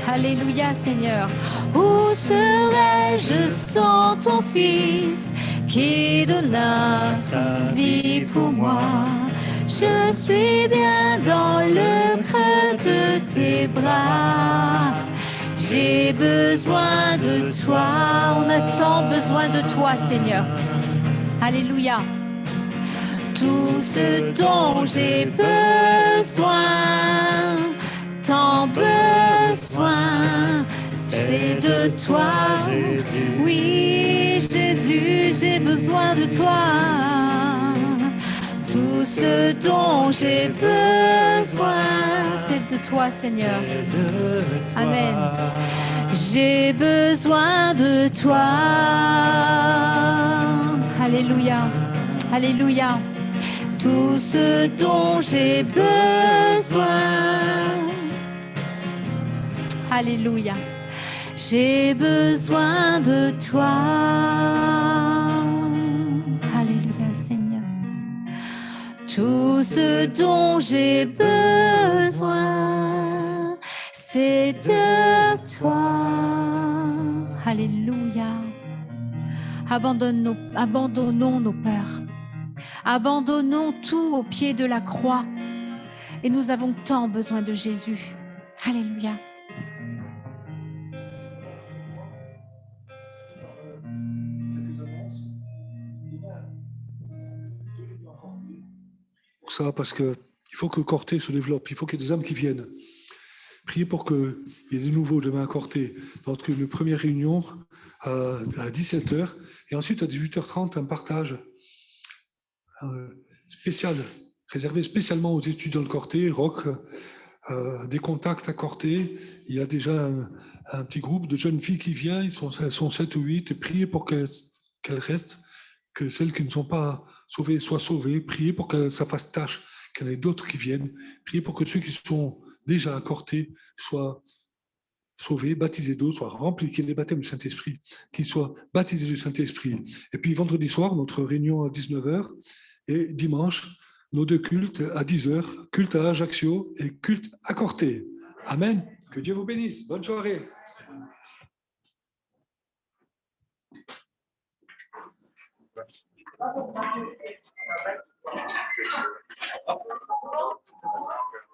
alléluia Seigneur. Où serais-je sans ton Fils qui donna sa vie pour moi? Je suis bien dans le creux de tes bras. J'ai besoin de toi. On a tant besoin de toi Seigneur. Alléluia. Tout ce dont j'ai besoin, tant besoin, c'est de toi. Oui, Jésus, j'ai besoin de toi. Tout ce dont j'ai besoin, C'est de toi Seigneur. Amen. j'ai besoin de toi. Alléluia. Alléluia. Tout ce dont j'ai besoin, Alléluia. j'ai besoin de toi. Alléluia Seigneur. Tout ce dont j'ai besoin, c'est de toi. Alléluia. Abandonnons nos peurs. Abandonnons tout au pied de la croix. Et nous avons tant besoin de Jésus. Alléluia. Pour ça, parce qu'il faut que Corté se développe, il faut qu'il y ait des âmes qui viennent. Priez pour qu'il y ait de nouveau demain à Corté, dans une première réunion à 17h, et ensuite à 18h30, un partage spécial, réservé spécialement aux étudiants de Corté, Roc, des contacts à Corté. Il y a déjà un petit groupe de jeunes filles qui vient, elles sont 7 ou 8, et priez pour qu'elles restent, que celles qui ne sont pas sauvées soient sauvées, priez pour que ça fasse tâche, qu'il y en ait d'autres qui viennent, priez pour que ceux qui sont déjà à Corté soient sauvés, baptisés d'eau, soient remplis, qu'il y ait des baptêmes du Saint-Esprit, qu'ils soient baptisés du Saint-Esprit. Et puis vendredi soir, notre réunion à 19h, et dimanche, nos deux cultes à 10h, culte à Ajaccio et culte à Corté. Amen. Que Dieu vous bénisse. Bonne soirée. Bravo.